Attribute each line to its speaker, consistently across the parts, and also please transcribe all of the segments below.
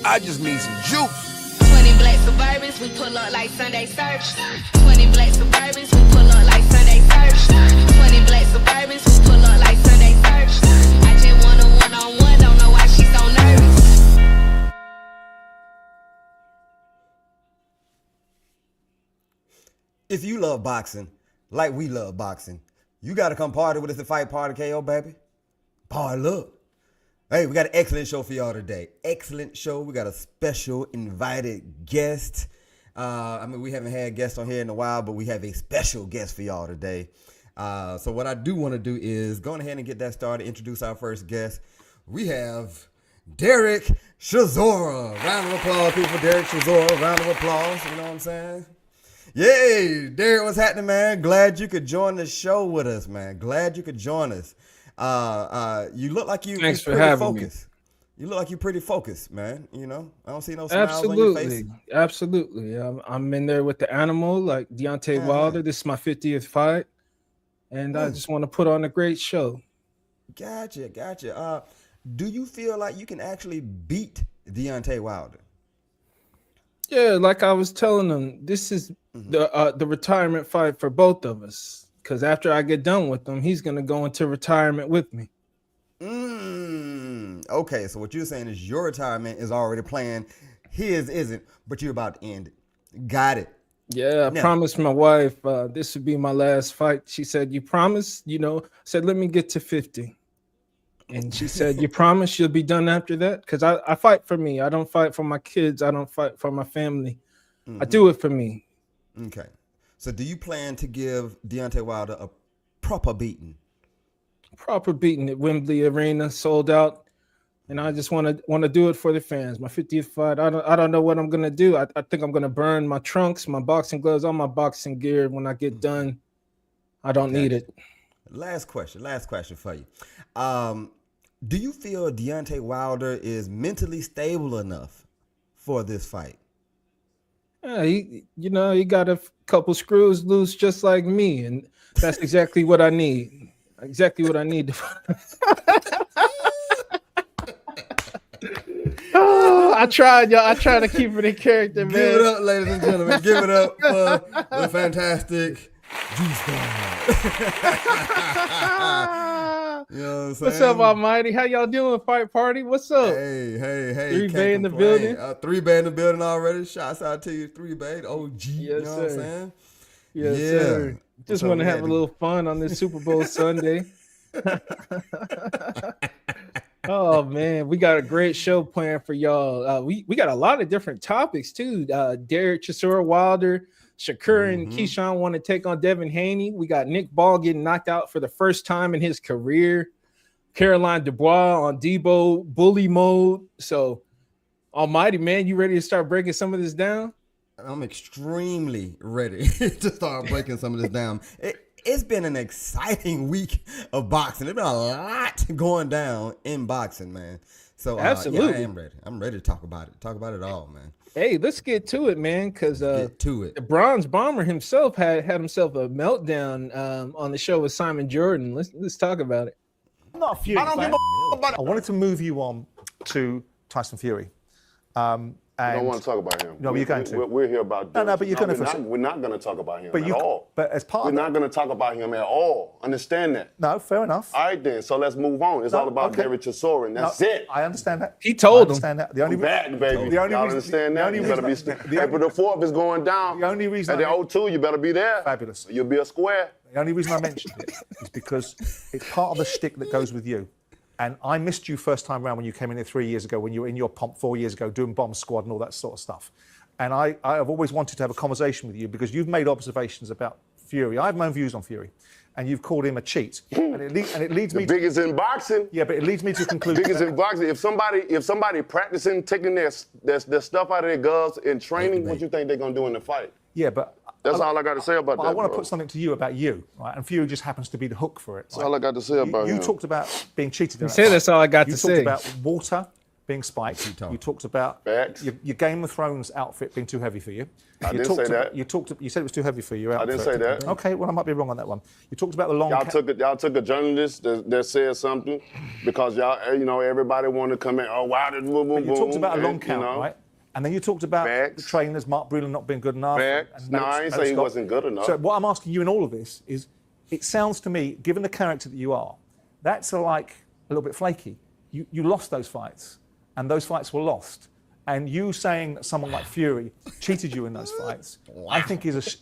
Speaker 1: I just need some juice.
Speaker 2: 20 black Suburbans, we pull up like Sunday search. 20 black Suburbans, we pull up like Sunday search. 20 black Suburbans, we pull up like Sunday search. I just want a one-on-one, don't know why she's so nervous.
Speaker 3: If you love boxing, like we love boxing, you got to come party with us at Fight Party KO, baby. Party up. Hey, we got an excellent show for y'all today. Excellent show. We got a special invited guest. We haven't had guests on here in a while, but we have a special guest for y'all today. So what I do want to do is go ahead and get that started, introduce our first guest. We have Derek Chisora. Round of applause, people, for Derek Chisora. Round of applause, you know what I'm saying? Yay, Derek, what's happening, man? Glad you could join the show with us, man. Glad you could join us. You look like you're pretty focused. You look like you're pretty focused, man. You know, I don't see no smiles on your face.
Speaker 4: Absolutely. I'm in there with the animal, like Deontay Wilder. This is my 50th fight, and I just want to put on a great show. Gotcha.
Speaker 3: Do you feel like you can actually beat Deontay Wilder?
Speaker 4: Yeah, like I was telling them, this is the retirement fight for both of us. Because after I get done with him, he's going to go into retirement with me.
Speaker 3: Okay, so what you're saying is your retirement is already planned. His isn't, but you're about to end it. Got it.
Speaker 4: Yeah, I promised my wife this would be my last fight. She said, you promise? You know, I said, let me get to 50. And she said, you promise you'll be done after that? Because I fight for me. I don't fight for my kids. I don't fight for my family. I do it for me.
Speaker 3: Okay. So do you plan to give Deontay Wilder a proper beating?
Speaker 4: Proper beating at Wembley Arena, sold out. And I just want to do it for the fans. My 50th fight. I don't know what I'm gonna do. I think I'm gonna burn my trunks, my boxing gloves, all my boxing gear when I get done. I don't need it.
Speaker 3: Last question for you. Do you feel Deontay Wilder is mentally stable enough for this fight?
Speaker 4: Yeah, he got a couple screws loose just like me, and that's exactly what I need. Exactly what I need. I tried, y'all. I tried to keep it in character, man.
Speaker 3: Give it up, ladies and gentlemen. Give it up for the fantastic Juice God. You know what I'm saying?
Speaker 4: What's up, Almighty? How y'all doing, Fight Party? What's up?
Speaker 3: Hey.
Speaker 4: 3 Bay in the building.
Speaker 3: 3 Bay in the building already. Shouts out to you, 3 Bay, OG.
Speaker 4: Yes,
Speaker 3: you know
Speaker 4: sir.
Speaker 3: What I'm saying?
Speaker 4: Yes, sir. Just want to have a little fun on this Super Bowl Sunday. Oh, man. We got a great show planned for y'all. We got a lot of different topics, too. Derek Chisora Wilder, Shakur and Keyshawn want to take on Devin Haney. We got Nick Ball getting knocked out for the first time in his career. Caroline Dubois on Debo bully mode. So, Almighty, man, you ready to start breaking some of this down?
Speaker 3: I'm extremely ready to start breaking some of this down. It's been an exciting week of boxing. There's been a lot going down in boxing, man. So,
Speaker 4: absolutely,
Speaker 3: yeah, I am ready. I'm ready to talk about it. Talk about it all, man.
Speaker 4: Hey, let's get to it, man, because
Speaker 3: the
Speaker 4: Bronze Bomber himself had himself a meltdown on the show with Simon Jordan. Let's talk about it.
Speaker 5: I'm not a Fury fan. I wanted to move you on to Tyson Fury.
Speaker 6: I don't want to talk about him.
Speaker 5: No, you're going to.
Speaker 6: We're here about.
Speaker 5: No, but you're going to.
Speaker 6: We're not going to talk about him at all.
Speaker 5: But as part
Speaker 6: we're
Speaker 5: of
Speaker 6: not going to talk about him at all. Understand that?
Speaker 5: No, fair enough.
Speaker 6: All right, then. So let's move on. It's all about Derek Chisora, and that's it.
Speaker 5: I understand that.
Speaker 4: He told him.
Speaker 5: Understand that. The only
Speaker 6: back, baby. Y'all understand that? You better be. April the 4th is going down.
Speaker 5: The only reason
Speaker 6: at the O2, you better be there.
Speaker 5: Fabulous.
Speaker 6: You'll be a square.
Speaker 5: The only reason I mentioned it is because it's part of the shtick that goes with you. And I missed you first time around when you came in here 3 years ago, when you were in your pomp 4 years ago doing Bomb Squad and all that sort of stuff. And I have always wanted to have a conversation with you because you've made observations about Fury. I have my own views on Fury. And you've called him a cheat. And it leads me
Speaker 6: the biggest in boxing.
Speaker 5: Yeah, but it leads me to conclude.
Speaker 6: Biggest in boxing. If somebody practicing, taking their stuff out of their gloves in training, what you think they're going to do in the fight?
Speaker 5: Yeah, but
Speaker 6: that's all I got to say about that.
Speaker 5: I want to put something to you about you, right? And Fury just happens to be the hook for it.
Speaker 6: That's all I got to say about him.
Speaker 5: You talked about being cheated.
Speaker 4: You say that's all I got to say.
Speaker 5: You talked about water being spiked.
Speaker 3: Keep talking.
Speaker 5: You talked about
Speaker 6: Facts.
Speaker 5: your Game of Thrones outfit being too heavy for you.
Speaker 6: I
Speaker 5: You
Speaker 6: didn't
Speaker 5: talked
Speaker 6: say
Speaker 5: about-
Speaker 6: that.
Speaker 5: You said it was too heavy for you.
Speaker 6: I didn't say that.
Speaker 5: Okay, well I might be wrong on that one. You talked about the long.
Speaker 6: Y'all took a journalist that said something because y'all, you know, everybody wanted to come in. Oh, wow, boom, boom, boom.
Speaker 5: You talked about a long
Speaker 6: and,
Speaker 5: count,
Speaker 6: you know,
Speaker 5: right? And then you talked about
Speaker 6: Facts.
Speaker 5: the trainers, Mark Breland not being good enough.
Speaker 6: Facts.
Speaker 5: and
Speaker 6: No,
Speaker 5: Alex-
Speaker 6: I ain't
Speaker 5: Alex
Speaker 6: say he
Speaker 5: Scott.
Speaker 6: wasn't good enough.
Speaker 5: So what I'm asking you in all of this is, it sounds to me, given the character that you are, that's like a little bit flaky. You lost those fights, and those fights were lost. And you saying that someone like Fury cheated you in those fights, I think is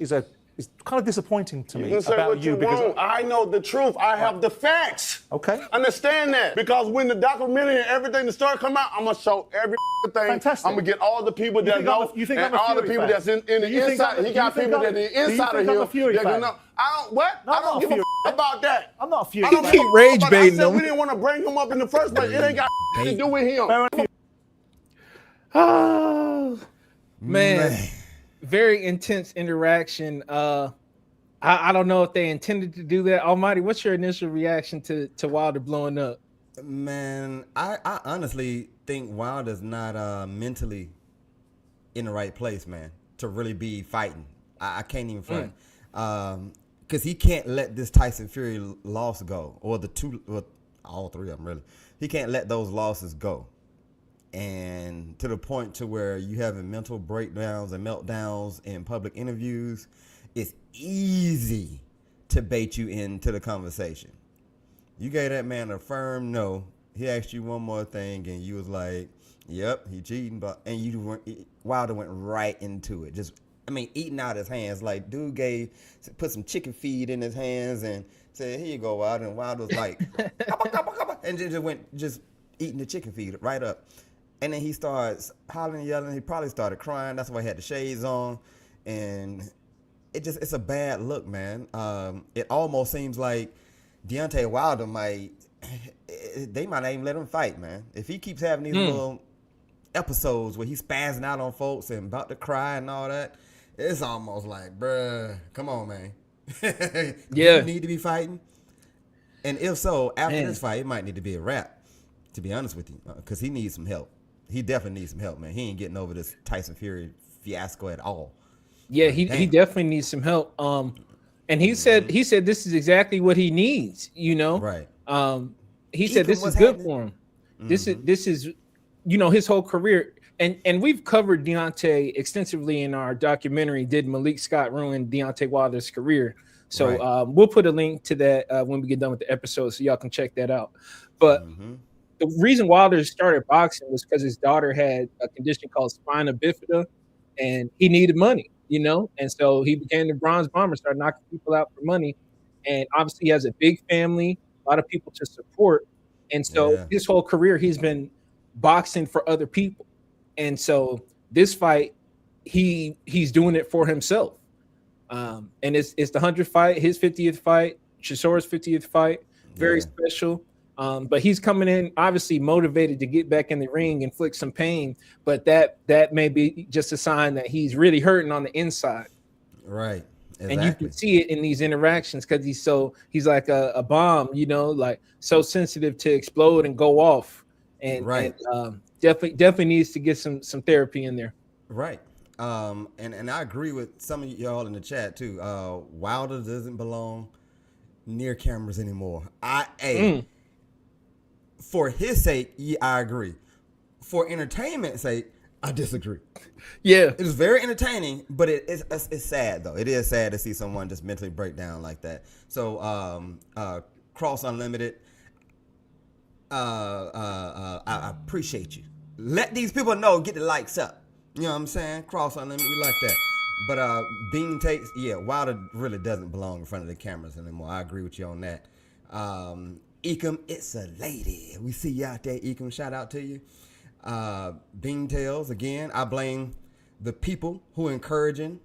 Speaker 5: kind of disappointing to
Speaker 6: You
Speaker 5: me
Speaker 6: can say
Speaker 5: about
Speaker 6: what you
Speaker 5: because
Speaker 6: want. I know the truth. I have the facts.
Speaker 5: Okay.
Speaker 6: Understand that. Because when the documentary and everything that start come out, I'm going to show everything.
Speaker 5: Fantastic.
Speaker 6: I'm going to get all the people that
Speaker 5: think
Speaker 6: know.
Speaker 5: I'm a- you think
Speaker 6: and
Speaker 5: I'm a
Speaker 6: all the
Speaker 5: Fury
Speaker 6: people
Speaker 5: fan?
Speaker 6: that's in
Speaker 5: Do
Speaker 6: the
Speaker 5: you think
Speaker 6: inside.
Speaker 5: I'm-
Speaker 6: He
Speaker 5: do
Speaker 6: got
Speaker 5: you think
Speaker 6: people
Speaker 5: I'm-
Speaker 6: that
Speaker 5: do you
Speaker 6: the inside
Speaker 5: think
Speaker 6: of
Speaker 5: I'm
Speaker 6: him.
Speaker 5: a Fury
Speaker 6: that
Speaker 5: fan?
Speaker 6: gonna know. I don't, what?
Speaker 5: No,
Speaker 6: I
Speaker 5: I'm not
Speaker 6: don't
Speaker 5: a
Speaker 6: give a
Speaker 5: Fury
Speaker 6: f- about that.
Speaker 5: I'm not a Fury
Speaker 6: I don't
Speaker 5: fan.
Speaker 6: give a
Speaker 4: Keep
Speaker 6: f-
Speaker 4: rage
Speaker 6: about-
Speaker 4: baiting
Speaker 6: I said
Speaker 4: him.
Speaker 6: we didn't want to bring him up in the first place. It ain't got to do with him.
Speaker 5: Fair enough.
Speaker 4: Oh, man. Very intense interaction. I don't know if they intended to do that. Almighty, what's your initial reaction to Wilder blowing up?
Speaker 3: Man, I honestly think Wilder's not mentally in the right place, man, to really be fighting. I can't even front. Because he can't let this Tyson Fury loss go, or all three of them, really. He can't let those losses go. And to the point to where you having mental breakdowns and meltdowns in public interviews, it's easy to bait you into the conversation. You gave that man a firm no. He asked you one more thing, and you was like, "Yep, he cheating." Wilder went right into it. Just, eating out his hands. Like, dude put some chicken feed in his hands and said, "Here you go, Wilder." And Wilder was like, and just eating the chicken feed right up. And then he starts hollering and yelling. He probably started crying. That's why he had the shades on. And it's a bad look, man. It almost seems like Deontay Wilder might not even let him fight, man. If he keeps having these little episodes where he's spazzing out on folks and about to cry and all that, it's almost like, bruh, come on, man.
Speaker 4: Yeah.
Speaker 3: You need to be fighting. And if so, after this fight, it might need to be a wrap, to be honest with you, because he needs some help. He definitely needs some help, man. He ain't getting over this Tyson Fury fiasco at all.
Speaker 4: Yeah, he definitely needs some help. And he said this is exactly what he needs, you know.
Speaker 3: Right.
Speaker 4: He said this is good for him. This is his whole career. And we've covered Deontay extensively in our documentary, Did Malik Scott Ruin Deontay Wilder's Career? So we'll put a link to that when we get done with the episode so y'all can check that out. But the reason Wilder started boxing was because his daughter had a condition called spina bifida, and he needed money, and so he became the Bronze Bomber, started knocking people out for money. And obviously he has a big family, a lot of people to support. And so his whole career, he's been boxing for other people. And so this fight, he's doing it for himself. And it's the 100th fight, his 50th fight, Chisora's 50th fight, very special. But he's coming in obviously motivated to get back in the ring, inflict some pain. But that may be just a sign that he's really hurting on the inside.
Speaker 3: Right. Exactly.
Speaker 4: And you can see it in these interactions because he's like a bomb, like so sensitive to explode and go off. And definitely needs to get some therapy in there.
Speaker 3: Right. And I agree with some of y'all in the chat too. Wilder doesn't belong near cameras anymore. For his sake, I agree. For entertainment's sake, I disagree.
Speaker 4: Yeah,
Speaker 3: it is very entertaining, but it's sad though. It is sad to see someone just mentally break down like that. So, Cross Unlimited, I appreciate you. Let these people know. Get the likes up. You know what I'm saying? Cross Unlimited, we like that. But Bean takes, Wilder really doesn't belong in front of the cameras anymore. I agree with you on that. Ecom, it's a lady. We see you out there, Ecom. Shout out to you. Bean Tails, again, I blame the people who are encouraging.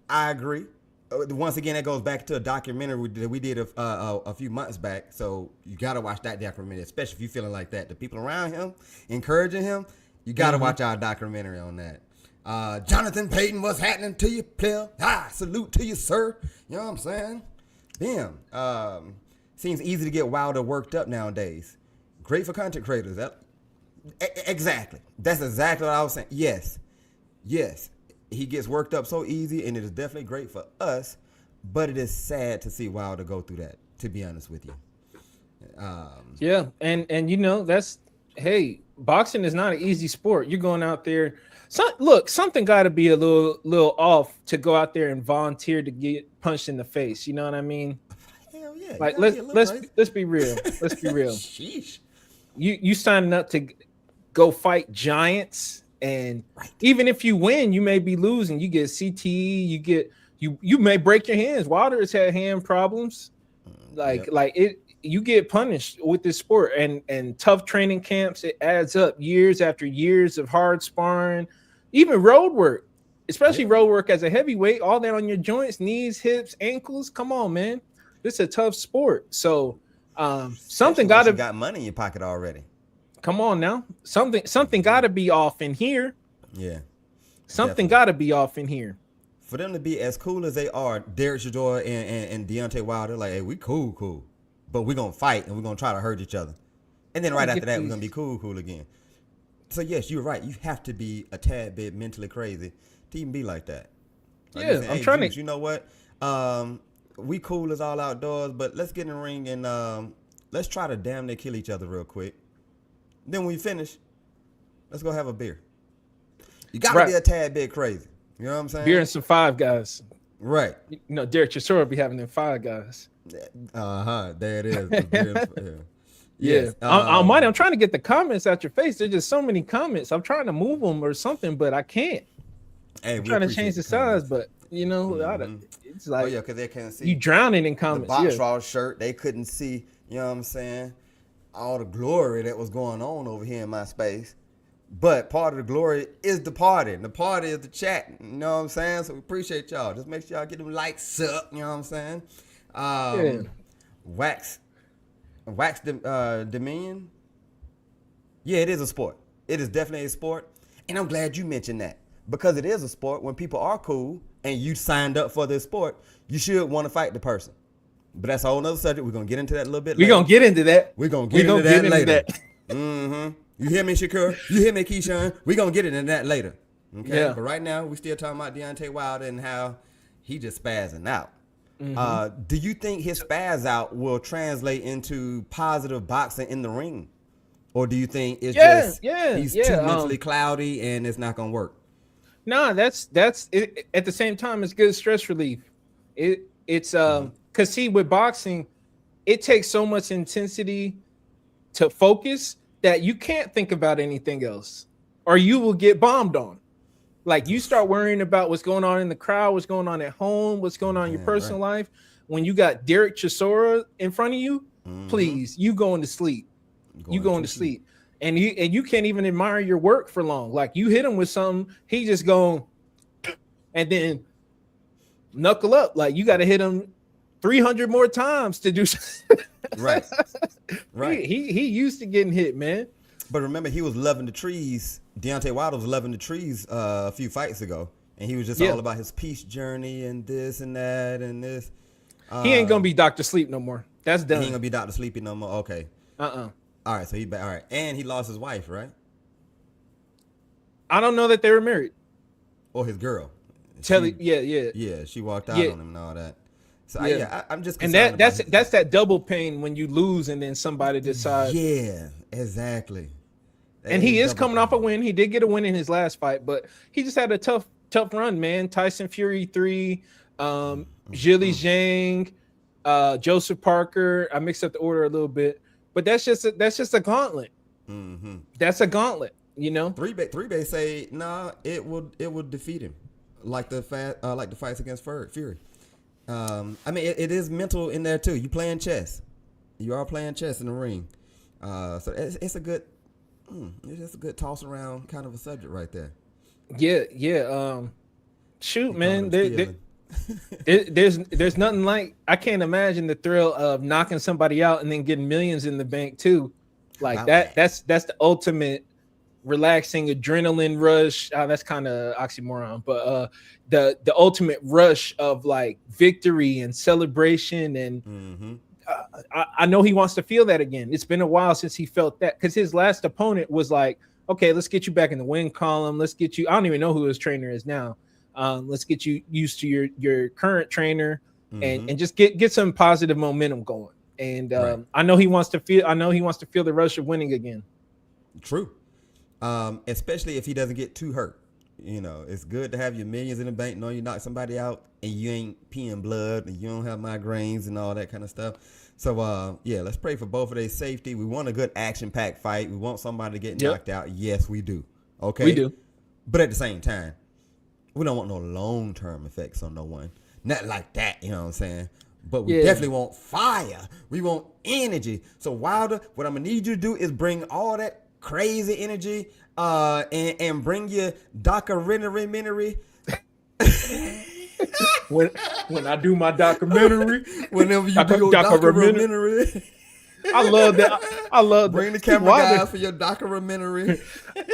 Speaker 3: I agree. Once again, that goes back to a documentary that we did a few months back. So you got to watch that documentary, especially if you're feeling like that. The people around him encouraging him, you got to watch our documentary on that. Jonathan Payton, what's happening to you, player? Salute to you, sir. You know what I'm saying? Damn. Seems easy to get Wilder worked up nowadays. Great for content creators. Exactly. That's exactly what I was saying. Yes. He gets worked up so easy, and it is definitely great for us, but it is sad to see Wilder go through that, to be honest with you.
Speaker 4: Yeah, and you know, hey, boxing is not an easy sport. You're going out there. Something got to be a little off to go out there and volunteer to get punched in the face. You know what I mean?
Speaker 3: Hell yeah.
Speaker 4: Like let's be real. Let's be real.
Speaker 3: Sheesh.
Speaker 4: You signing up to go fight giants, and even if you win, you may be losing. You get CTE. You may break your hands. Wilder has had hand problems. You get punished with this sport, and tough training camps. It adds up years after years of hard sparring, even road work, especially road work as a heavyweight. All that on your joints, knees, hips, ankles. Come on, man. This is a tough sport. So something got
Speaker 3: money in your pocket already.
Speaker 4: Come on now. Something got to be off in here.
Speaker 3: Yeah.
Speaker 4: Something got to be off in here.
Speaker 3: For them to be as cool as they are, Derek Chisora and Deontay Wilder, like, hey, we cool. But we're going to fight, and we're going to try to hurt each other. And then right after that, we're going to be cool again. So, yes, you're right. You have to be a tad bit mentally crazy to even be like that. Like
Speaker 4: yeah, I'm trying
Speaker 3: to. You know what? We cool as all outdoors, but let's get in the ring and let's try to damn near kill each other real quick. Then when we finish, let's go have a beer. You got to be a tad bit crazy. You know what I'm saying?
Speaker 4: Beer and some Five Guys.
Speaker 3: Right.
Speaker 4: You know, Derek Chisora be having them Five Guys.
Speaker 3: There it is.
Speaker 4: Yeah. I'm trying to get the comments out your face. There's just so many comments. I'm trying to move them or something, but I can't.
Speaker 3: Hey,
Speaker 4: I'm trying to change the size, but you know, it's like
Speaker 3: because they can't see
Speaker 4: you drowning in comments.
Speaker 3: The box raw shirt, they couldn't see. You know what I'm saying? All the glory that was going on over here in my space. But part of the glory is the party. And the party is the chat. You know what I'm saying? So we appreciate y'all. Just make sure y'all get them likes up. You know what I'm saying? Wax Dominion. Yeah, it is a sport. It is definitely a sport. And I'm glad you mentioned that. Because it is a sport. When people are cool and you signed up for this sport, you should want to fight the person. But that's a whole nother subject. We're going to get into that a little bit later.
Speaker 4: We're going to get into that.
Speaker 3: We're going to get into that later. Mm-hmm. You hear me, Shakur? You hear me, Keyshawn? We're going to get into that later. Okay? Yeah. But right now, we're still talking about Deontay Wilder and how he just spazzing out. Mm-hmm. Do you think his spaz out will translate into positive boxing in the ring? Or do you think it's he's too mentally cloudy and it's not going to work?
Speaker 4: No, that's it. At the same time, it's good stress relief. It's because see, with boxing, it takes so much intensity to focus that you can't think about anything else, or you will get bombed on. Like you start worrying about what's going on in the crowd, what's going on at home, what's going on in your personal life. When you got Derek Chisora in front of you, please, you going to sleep. You going to sleep. And you can't even admire your work for long. Like you hit him with something, he just going and then knuckle up. Like you got to hit him 300 more times to do something. Right. He used to getting hit, man.
Speaker 3: But remember, he was loving the trees. Deontay Wilder was loving the trees a few fights ago, and he was just all about his peace journey and this and that and this.
Speaker 4: He ain't gonna be Dr. Sleep no more. That's done.
Speaker 3: He ain't gonna be Dr. Sleepy no more. Okay. All right, so he back. All right, and he lost his wife, right?
Speaker 4: I don't know that they were married.
Speaker 3: Or his girl.
Speaker 4: Yeah,
Speaker 3: she walked out on him and all that. So I'm just
Speaker 4: concerned. And that's that double pain when you lose and then somebody decides.
Speaker 3: Yeah, exactly.
Speaker 4: And he is coming off a win. He did get a win in his last fight, but he just had a tough run, man. Tyson Fury 3, Zhili Zhang, Joseph Parker. I mixed up the order a little bit, but that's just a gauntlet. Mm-hmm. That's a gauntlet, you know.
Speaker 3: Three Bay say it will defeat him, like the fights against Fury. I mean, it is mental in there too. You playing chess. You are playing chess in the ring. So it's a good. It's just a good toss around kind of a subject right there.
Speaker 4: Yeah. Shoot, man. There's nothing like, I can't imagine the thrill of knocking somebody out and then getting millions in the bank too. Like that's the ultimate relaxing adrenaline rush. That's kind of oxymoron, but the ultimate rush of like victory and celebration and I know he wants to feel that again. It's been a while since he felt that, because his last opponent was like, okay, let's get you back in the win column. Let's get you. I don't even know who his trainer is now. Let's get you used to your current trainer, and just get some positive momentum going. And I know he wants to feel. I know he wants to feel the rush of winning again.
Speaker 3: True, especially if he doesn't get too hurt. You know, it's good to have your millions in the bank, knowing you knock somebody out and you ain't peeing blood and you don't have migraines and all that kind of stuff. So, yeah, let's pray for both of their safety. We want a good action-packed fight. We want somebody to get knocked out. Yes, we do. Okay?
Speaker 4: We do.
Speaker 3: But at the same time, we don't want no long-term effects on no one. Not like that, you know what I'm saying? But we definitely want fire. We want energy. So, Wilder, what I'm going to need you to do is bring all that crazy energy and bring your documentary.
Speaker 4: when I do my documentary,
Speaker 3: whenever you do your documentary.
Speaker 4: I love that. I love
Speaker 3: bring the camera guys for your documentary.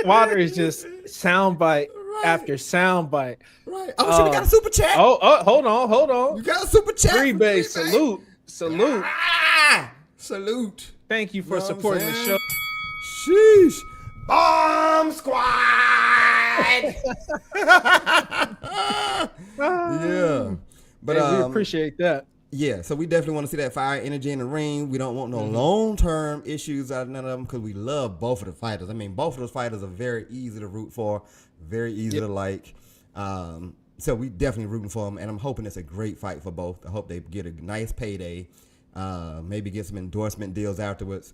Speaker 4: Wilder is just soundbite after soundbite.
Speaker 3: Right. Oh, shit, we got a super chat.
Speaker 4: Oh, hold on.
Speaker 3: You got a super chat.
Speaker 4: Free base. Salute.
Speaker 3: Salute.
Speaker 4: Thank you for supporting the show.
Speaker 3: Sheesh. Bomb Squad. Yeah. But
Speaker 4: we appreciate that.
Speaker 3: Yeah, so we definitely want to see that fire energy in the ring. We don't want no long-term issues out of none of them, because we love both of the fighters. I mean, both of those fighters are very easy to root for, very easy to like. So we definitely rooting for them, and I'm hoping it's a great fight for both. I hope they get a nice payday, maybe get some endorsement deals afterwards.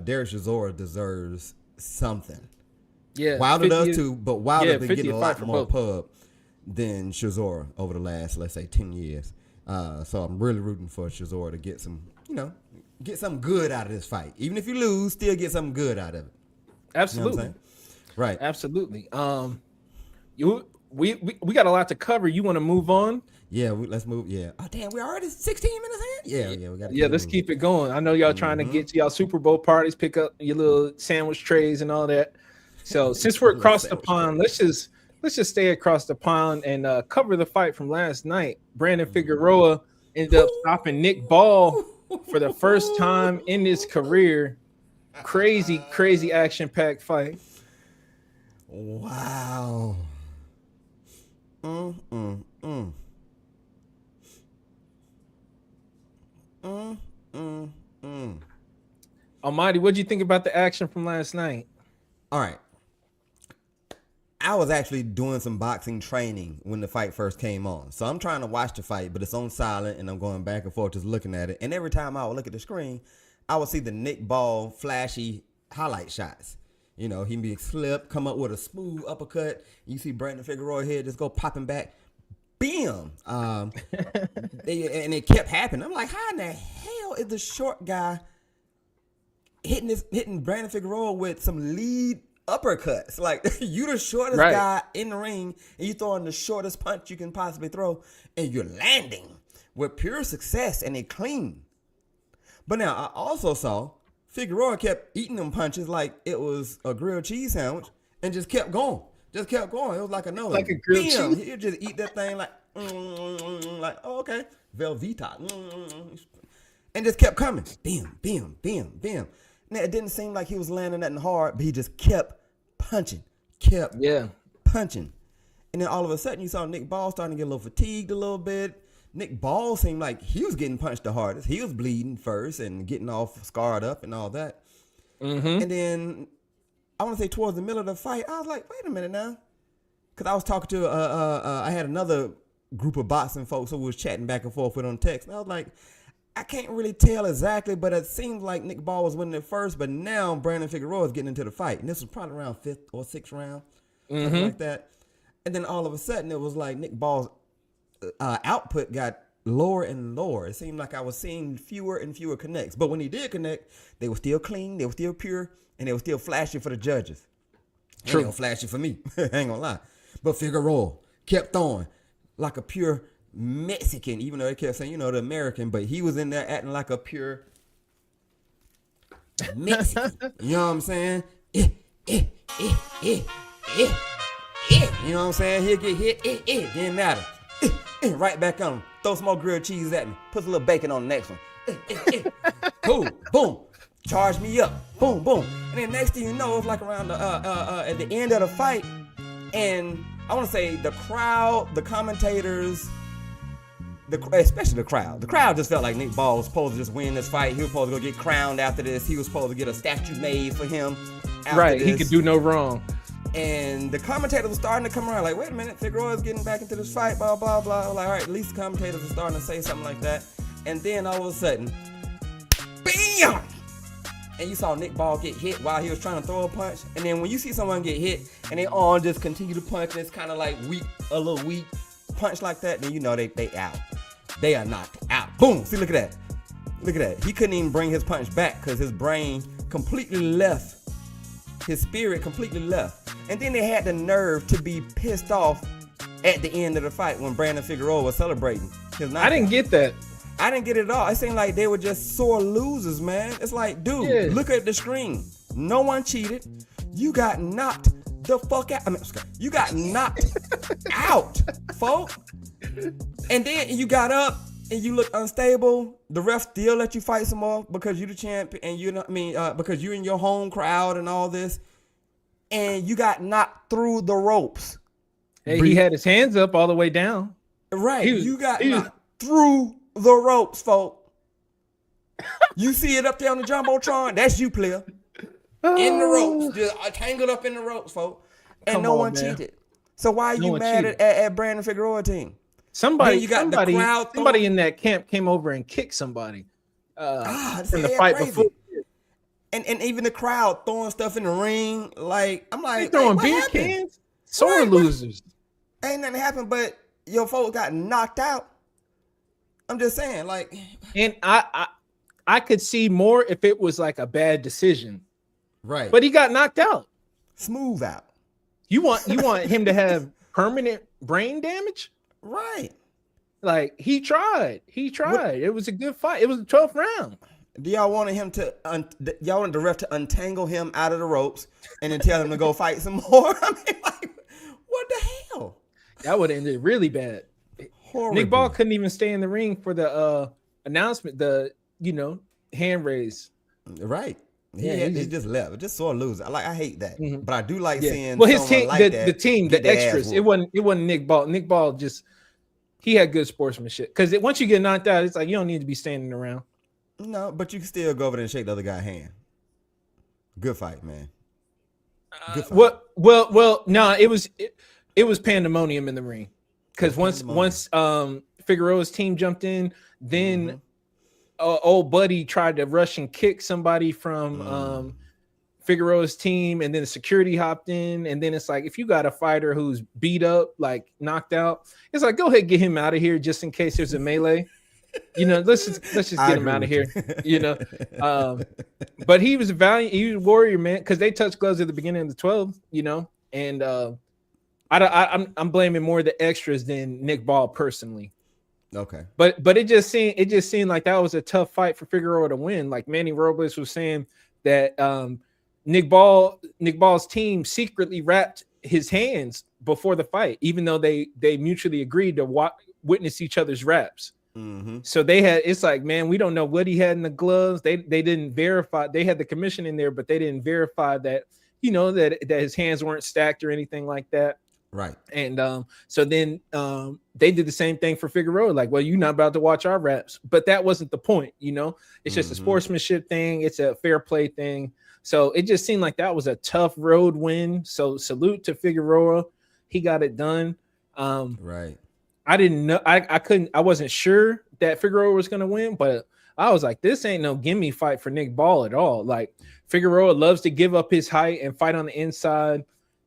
Speaker 3: Derek Chisora deserves something.
Speaker 4: Yeah,
Speaker 3: Wilder does too, but Wilder's been getting a lot more
Speaker 4: both.
Speaker 3: pub than Chisora over the last, let's say, 10 years. So I'm really rooting for Chisora to get some, get something good out of this fight. Even if you lose, still get something good out of it.
Speaker 4: Absolutely.
Speaker 3: You know what I'm saying? Right.
Speaker 4: Absolutely. We got a lot to cover. You want to move on?
Speaker 3: Yeah, let's move. Yeah. Oh, damn, we already 16 minutes in? Yeah, we got to
Speaker 4: let's keep it going. I know y'all trying to get to y'all Super Bowl parties, pick up your little sandwich trays and all that. So since we're across the pond, let's just stay across the pond and cover the fight from last night. Brandon Figueroa ended up stopping Nick Ball for the first time in his career. Crazy action-packed fight.
Speaker 3: Wow.
Speaker 4: Almighty, what'd you think about the action from last night?
Speaker 3: All right. I was actually doing some boxing training when the fight first came on. So I'm trying to watch the fight, but it's on silent, and I'm going back and forth just looking at it. And every time I would look at the screen, I would see the Nick Ball flashy highlight shots. You know, he'd be slip, come up with a smooth uppercut. You see Brandon Figueroa here just go popping back. Bam! And it kept happening. I'm like, how in the hell is the short guy hitting Brandon Figueroa with some lead uppercuts? Like, you the shortest guy in the ring, and you throwing the shortest punch you can possibly throw, and you're landing with pure success and it clean. But now I also saw Figueroa kept eating them punches like it was a grilled cheese sandwich, and just kept going. It was like another,
Speaker 4: like a grilled cheese.
Speaker 3: He'd just eat that thing like oh, okay, Velveeta, and just kept coming. Bam. Now, it didn't seem like he was landing nothing hard, but he just kept punching. Punching. And then all of a sudden, you saw Nick Ball starting to get a little fatigued a little bit. Nick Ball seemed like he was getting punched the hardest. He was bleeding first and getting all scarred up and all that. And then, I want to say towards the middle of the fight, I was like, wait a minute now. Because I was talking to, I had another group of boxing folks who was chatting back and forth with on text. And I was like, I can't really tell exactly, but it seems like Nick Ball was winning at first, but now Brandon Figueroa is getting into the fight. And this was probably around 5th or 6th round, something like that. And then all of a sudden, it was like Nick Ball's output got lower and lower. It seemed like I was seeing fewer and fewer connects. But when he did connect, they were still clean, they were still pure, and they were still flashy for the judges. True. They were flashy for me. I ain't gonna lie. But Figueroa kept throwing like a pure Mexican, even though they kept saying, the American, but he was in there acting like a pure Mexican. You know what I'm saying? You know what I'm saying? He'll get hit, didn't matter. Right back on him. Throw some more grilled cheese at me. Put a little bacon on the next one. boom, boom, charge me up, boom, boom. And then next thing you know, it's like around the at the end of the fight, and I want to say the crowd, the commentators, especially the crowd. The crowd just felt like Nick Ball was supposed to just win this fight. He was supposed to go get crowned after this. He was supposed to get a statue made for him after this.
Speaker 4: He could do no wrong.
Speaker 3: And the commentators were starting to come around like, wait a minute, Figueroa's getting back into this fight, blah, blah, blah. Like, all right, at least the commentators are starting to say something like that. And then all of a sudden, BAM! And you saw Nick Ball get hit while he was trying to throw a punch. And then when you see someone get hit and they all just continue to punch, and it's kind of like weak, a little weak punch like that, then you know they out. They are knocked out. Boom! See, look at that. Look at that. He couldn't even bring his punch back because his brain completely left. His spirit completely left. And then they had the nerve to be pissed off at the end of the fight when Brandon Figueroa was celebrating his knockout.
Speaker 4: I didn't get that.
Speaker 3: I didn't get it at all. It seemed like they were just sore losers, man. It's like, dude, look at the screen. No one cheated. You got knocked the fuck out. I mean, you got knocked out, folks. And then you got up and you look unstable. The ref still let you fight some more because you the champ, and you know what I mean, because you're in your home crowd and all this, and you got knocked through the ropes.
Speaker 4: Hey, he had his hands up all the way down.
Speaker 3: Right, you got knocked through the ropes, folk. You see it up there on the jumbotron? That's you, player. In the ropes, just tangled up in the ropes, folk, and no one cheated. So why are you mad at Brandon Figueroa team?
Speaker 4: Somebody
Speaker 3: in
Speaker 4: that camp came over and kicked somebody in the
Speaker 3: fight
Speaker 4: crazy. Before.
Speaker 3: And even the crowd throwing stuff in the ring. Like, I'm like,
Speaker 4: they throwing beer cans? Sore losers.
Speaker 3: Ain't nothing happened, but your folks got knocked out. I'm just saying, like.
Speaker 4: And I could see more if it was like a bad decision.
Speaker 3: Right.
Speaker 4: But he got knocked out.
Speaker 3: Smooth out.
Speaker 4: You want him to have permanent brain damage?
Speaker 3: Right.
Speaker 4: Like, he tried. It was a good fight. It was a 12th round.
Speaker 3: Do y'all wanted him to y'all wanted the ref to untangle him out of the ropes and then tell him to go fight some more? I mean, like, what the hell?
Speaker 4: That would have ended really bad. Horrible. Nick Ball couldn't even stay in the ring for the announcement, hand raise.
Speaker 3: Right. He just left. Just sore loser. I hate that. Mm-hmm. But I do like seeing
Speaker 4: his team, like the team, the extras. It wasn't Nick Ball. Nick Ball he had good sportsmanship. Because once you get knocked out, it's like you don't need to be standing around.
Speaker 3: No, but you can still go over there and shake the other guy's hand. Good fight, man. Good fight.
Speaker 4: Well, no, it was pandemonium in the ring. Because once Figueroa's team jumped in, then old buddy tried to rush and kick somebody from Figueroa's team, and then the security hopped in, and then it's like, if you got a fighter who's beat up, like knocked out, it's like, go ahead, get him out of here just in case there's a melee. Let's just get him out of here. But he was valiant. He was a warrior, man, because they touched gloves at the beginning of the 12th, and I'm blaming more the extras than Nick Ball personally.
Speaker 3: Okay.
Speaker 4: But it just seemed like that was a tough fight for Figueroa to win. Like Manny Robles was saying that Nick Ball's team secretly wrapped his hands before the fight, even though they mutually agreed to witness each other's wraps. Mm-hmm. So it's like, man, we don't know what he had in the gloves. They didn't verify. They had the commission in there, but they didn't verify that, that his hands weren't stacked or anything like that.
Speaker 3: Right.
Speaker 4: And so then they did the same thing for Figueroa. Like, well, you're not about to watch our raps, but that wasn't the point. It's just a sportsmanship thing. It's a fair play thing. So it just seemed like that was a tough road win. So salute to Figueroa. He got it done.
Speaker 3: Right.
Speaker 4: I didn't know. I wasn't sure that Figueroa was going to win, but I was like, this ain't no gimme fight for Nick Ball at all. Like, Figueroa loves to give up his height and fight on the inside.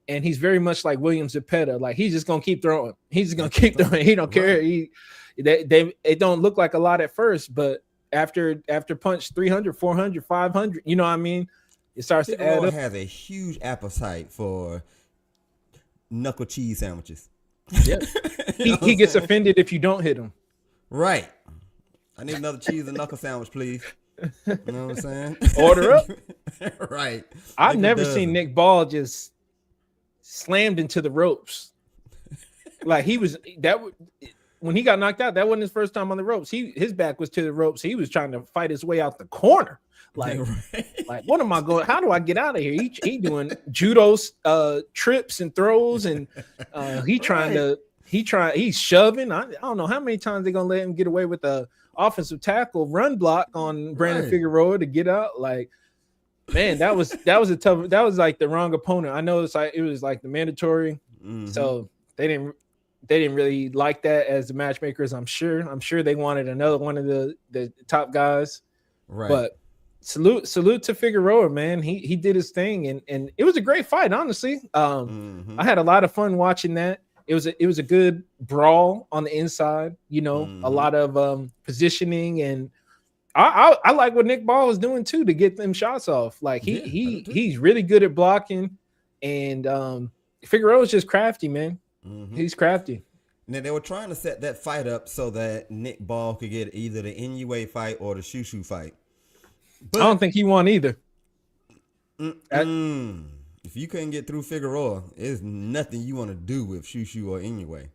Speaker 4: And he's very much like William Zepeda. Like, he's just going to keep throwing. He's just going to keep throwing. He don't care. It don't look like a lot at first, but after punch 300, 400, 500, you know what I mean? It starts to add up.
Speaker 3: Has a huge appetite for knuckle cheese sandwiches.
Speaker 4: Yeah. he gets offended if you don't hit him.
Speaker 3: Right. I need another cheese and knuckle sandwich, please. You know what I'm saying?
Speaker 4: Order up.
Speaker 3: Right.
Speaker 4: I've never seen Nick Ball just slammed into the ropes. Like, he was when he got knocked out, that wasn't his first time on the ropes. His back was to the ropes. He was trying to fight his way out the corner. Like, like, what am I going? How do I get out of here? He doing judo trips and throws, and he's shoving. I don't know how many times they're gonna let him get away with the offensive tackle run block on Brandon Figueroa to get out. Like, man, that was like the wrong opponent. I know it was like the mandatory, so they didn't really like that as the matchmakers. I'm sure they wanted another one of the top guys,
Speaker 3: right?
Speaker 4: But salute to Figueroa, man. He did his thing, and it was a great fight, honestly. I had a lot of fun watching that. It was a good brawl on the inside, a lot of positioning, and I like what Nick Ball was doing too to get them shots off. Like he's really good at blocking, and Figueroa's just crafty, man. He's crafty.
Speaker 3: Now they were trying to set that fight up so that Nick Ball could get either the Inoue fight or the Shushu fight. But
Speaker 4: I don't think he won either.
Speaker 3: If you couldn't get through Figueroa, there's nothing you want to do with Shushu or Inoue.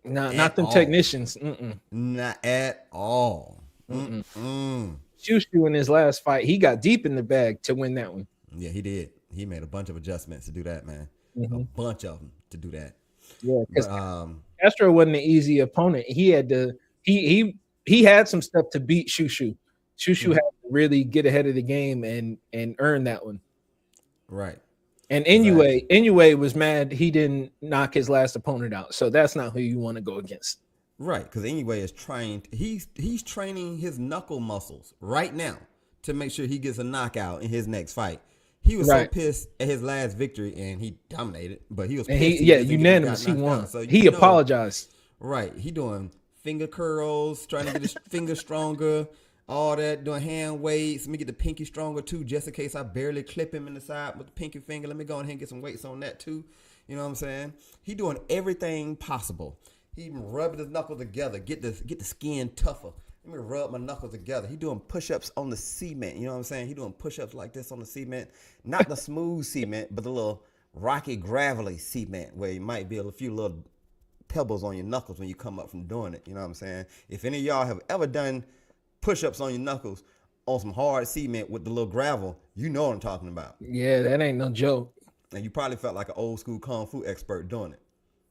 Speaker 4: Not them technicians.
Speaker 3: Not at all.
Speaker 4: Shushu in his last fight, he got deep in the bag to win that one.
Speaker 3: Yeah, he did. He made a bunch of adjustments to do that, man. A bunch of them to do that.
Speaker 4: Yeah, because Castro wasn't an easy opponent. He had to. He had some stuff to beat Shushu. Shushu had to really get ahead of the game and earn that one. Right. And Inoue was mad he didn't knock his last opponent out. So that's not who you want to go against.
Speaker 3: Right, because Inoue is trained. He's training his knuckle muscles right now to make sure he gets a knockout in his next fight. He was so pissed at his last victory, and he dominated. But he was pissed.
Speaker 4: Unanimous. He won. So he apologized.
Speaker 3: Right, he doing finger curls, trying to get his finger stronger. All that, doing hand weights. Let me get the pinky stronger too, just in case I barely clip him in the side with the pinky finger. Let me go ahead and get some weights on that too. You know what I'm saying? He doing everything possible. He even rubbing his knuckles together, get the skin tougher. Let me rub my knuckles together. He doing push-ups on the cement. You know what I'm saying? He doing push-ups like this on the cement. Not the smooth cement, but the little rocky, gravelly cement where you might be a few little pebbles on your knuckles when you come up from doing it. You know what I'm saying? If any of y'all have ever done push-ups on your knuckles on some hard cement with the little gravel, you know what I'm talking about.
Speaker 4: Yeah, that ain't no joke.
Speaker 3: And you probably felt like an old school kung fu expert doing it.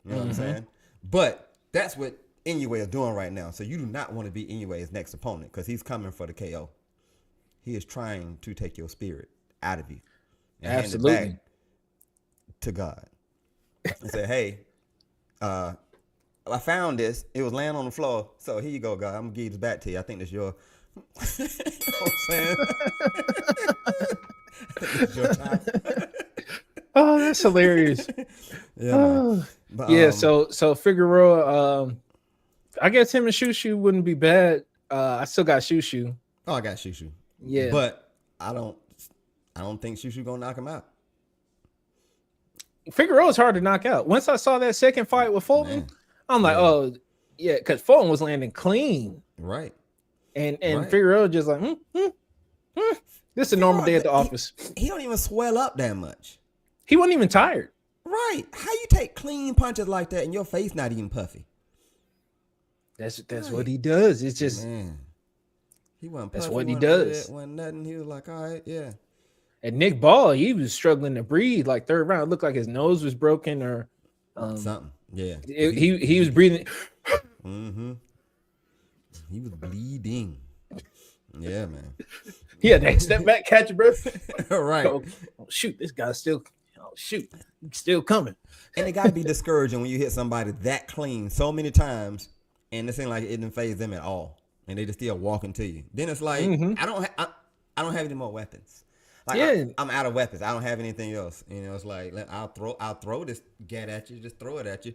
Speaker 3: You know what I'm saying? But that's what Inoue is doing right now. So you do not want to be Inoue's next opponent because he's coming for the KO. He is trying to take your spirit out of you and hand it back to God. And say, hey, I found this. It was laying on the floor. So here you go, God. I'm going to give this back to you. I think that's your... you know what I'm saying? I think that's your time.
Speaker 4: Oh, that's hilarious.
Speaker 3: Yeah,
Speaker 4: but, yeah, so Figueroa, I guess him and Shushu wouldn't be bad. I still got Shushu.
Speaker 3: Oh, I got Shushu.
Speaker 4: Yeah.
Speaker 3: But I don't think Shushu going to knock him out.
Speaker 4: Figueroa's hard to knock out. Once I saw that second fight with Fulton, I'm like, oh, yeah, because Fulton was landing clean.
Speaker 3: Right.
Speaker 4: And Figueroa just like, this is a normal day at the office.
Speaker 3: He don't even swell up that much.
Speaker 4: He wasn't even tired.
Speaker 3: Right. How you take clean punches like that and your face not even puffy?
Speaker 4: That's what he does. It's just
Speaker 3: he wasn't puffy.
Speaker 4: That's what he does.
Speaker 3: Wasn't nothing. He was like, all right, yeah.
Speaker 4: And Nick Ball, he was struggling to breathe. Like third round, it looked like his nose was broken or
Speaker 3: something. Yeah.
Speaker 4: He was breathing.
Speaker 3: He was bleeding. Yeah, man.
Speaker 4: Yeah, they step back, catch your breath.
Speaker 3: Right.
Speaker 4: Oh, shoot, this guy's still. Oh shoot, he's still coming.
Speaker 3: And it gotta be discouraging when you hit somebody that clean so many times, and it seems like it didn't phase them at all, and they just still walking to you. Then it's like I don't have any more weapons. Like I'm out of weapons. I don't have anything else. You know, it's like I'll throw this gat at you. Just throw it at you.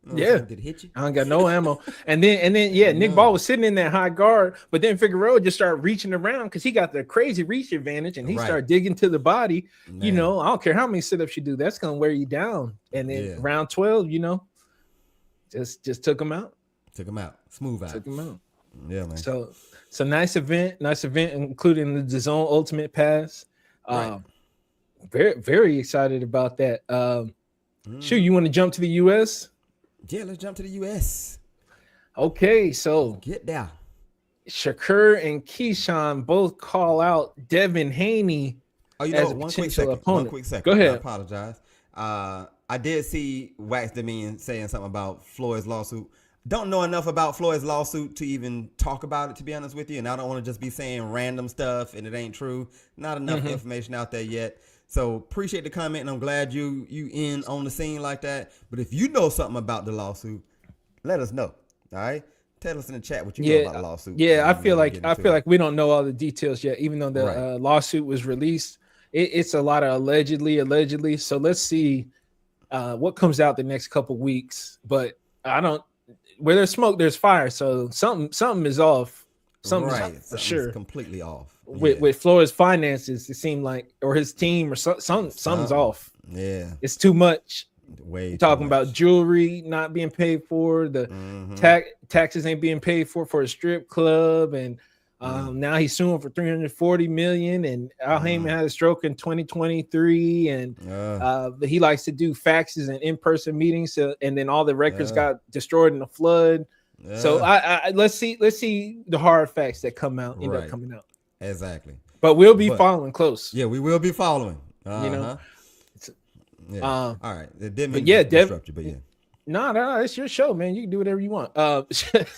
Speaker 3: Did it hit you?
Speaker 4: I don't got no ammo. And then Nick Ball was sitting in that high guard, but then Figueroa just started reaching around because he got the crazy reach advantage, and he started digging to the body. Man. You know, I don't care how many sit-ups you do, that's gonna wear you down. And then round 12, you know, just took him out.
Speaker 3: Took him out. Smooth out.
Speaker 4: Took him out.
Speaker 3: Yeah, man.
Speaker 4: So nice event, including the DAZN Ultimate Pass. Very, very excited about that. Shoot, you want to jump to the US?
Speaker 3: Yeah, let's jump to the US.
Speaker 4: Okay, so
Speaker 3: Get down.
Speaker 4: Shakur and Keyshawn both call out Devin Haney
Speaker 3: Oh, you
Speaker 4: as
Speaker 3: know,
Speaker 4: a
Speaker 3: one quick
Speaker 4: potential
Speaker 3: second.
Speaker 4: opponent.
Speaker 3: One quick second.
Speaker 4: Go ahead.
Speaker 3: I apologize. I did see Wax Dominion saying something about Floyd's lawsuit. Don't know enough about Floyd's lawsuit to even talk about it, to be honest with you. And I don't want to just be saying random stuff and it ain't true. Not enough information out there yet. So appreciate the comment, and I'm glad you in on the scene like that. But if you know something about the lawsuit, let us know. All right, tell us in the chat what you know about the lawsuit.
Speaker 4: Yeah, I feel like we don't know all the details yet, even though the
Speaker 3: Right.
Speaker 4: lawsuit was released. It's a lot of allegedly. So let's see what comes out the next couple weeks. But I don't. Where there's smoke, there's fire. So something is off. Something's
Speaker 3: right,
Speaker 4: for
Speaker 3: something's
Speaker 4: sure.
Speaker 3: completely off.
Speaker 4: With Floyd's finances, it seemed like, or his team, or something's off.
Speaker 3: Yeah,
Speaker 4: It's too much.
Speaker 3: way too
Speaker 4: Talking
Speaker 3: much.
Speaker 4: about jewelry not being paid for, the taxes ain't being paid for a strip club, and now he's suing for $340 million. And Al Heyman had a stroke in 2023, and he likes to do faxes and in-person meetings, and then all the records got destroyed in the flood. So I let's see the hard facts that come out, end up coming out.
Speaker 3: Exactly.
Speaker 4: But we'll be following close.
Speaker 3: Yeah, we will be following.
Speaker 4: You know.
Speaker 3: Yeah. All right. It didn't
Speaker 4: But
Speaker 3: mean
Speaker 4: yeah,
Speaker 3: to disrupt you, but yeah.
Speaker 4: No, it's your show, man. You can do whatever you want. Shakur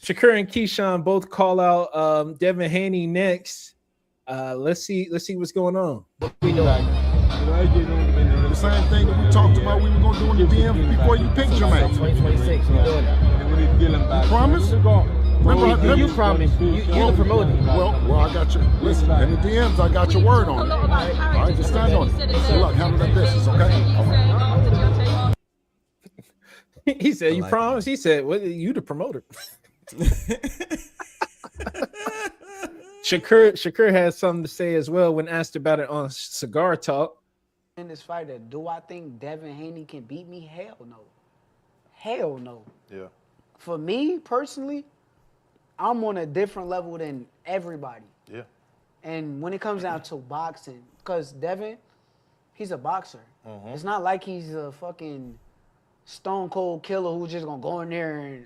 Speaker 4: and Keyshawn both call out Devin Haney next. Let's see what's going on.
Speaker 7: The same thing that we talked about we were going to do in the DMs before you picked your man.
Speaker 8: 2026, we're doing it.
Speaker 7: You promise? Remember,
Speaker 8: You promised. You the promoter.
Speaker 7: Well, I got your, listen, in the DMs, I got your word on it. All right, just stand on it. So look, handle that business, okay?
Speaker 4: He said, "You promised." He said, "Well, you the promoter." Shakur has something to say as well when asked about it on Cigar Talk.
Speaker 9: In this fighter, do I think Devin Haney can beat me? Hell no. Hell no.
Speaker 6: Yeah.
Speaker 9: For me personally, I'm on a different level than everybody.
Speaker 6: Yeah.
Speaker 9: And when it comes down to boxing, because Devin, he's a boxer. It's not like he's a fucking stone cold killer who's just gonna go in there and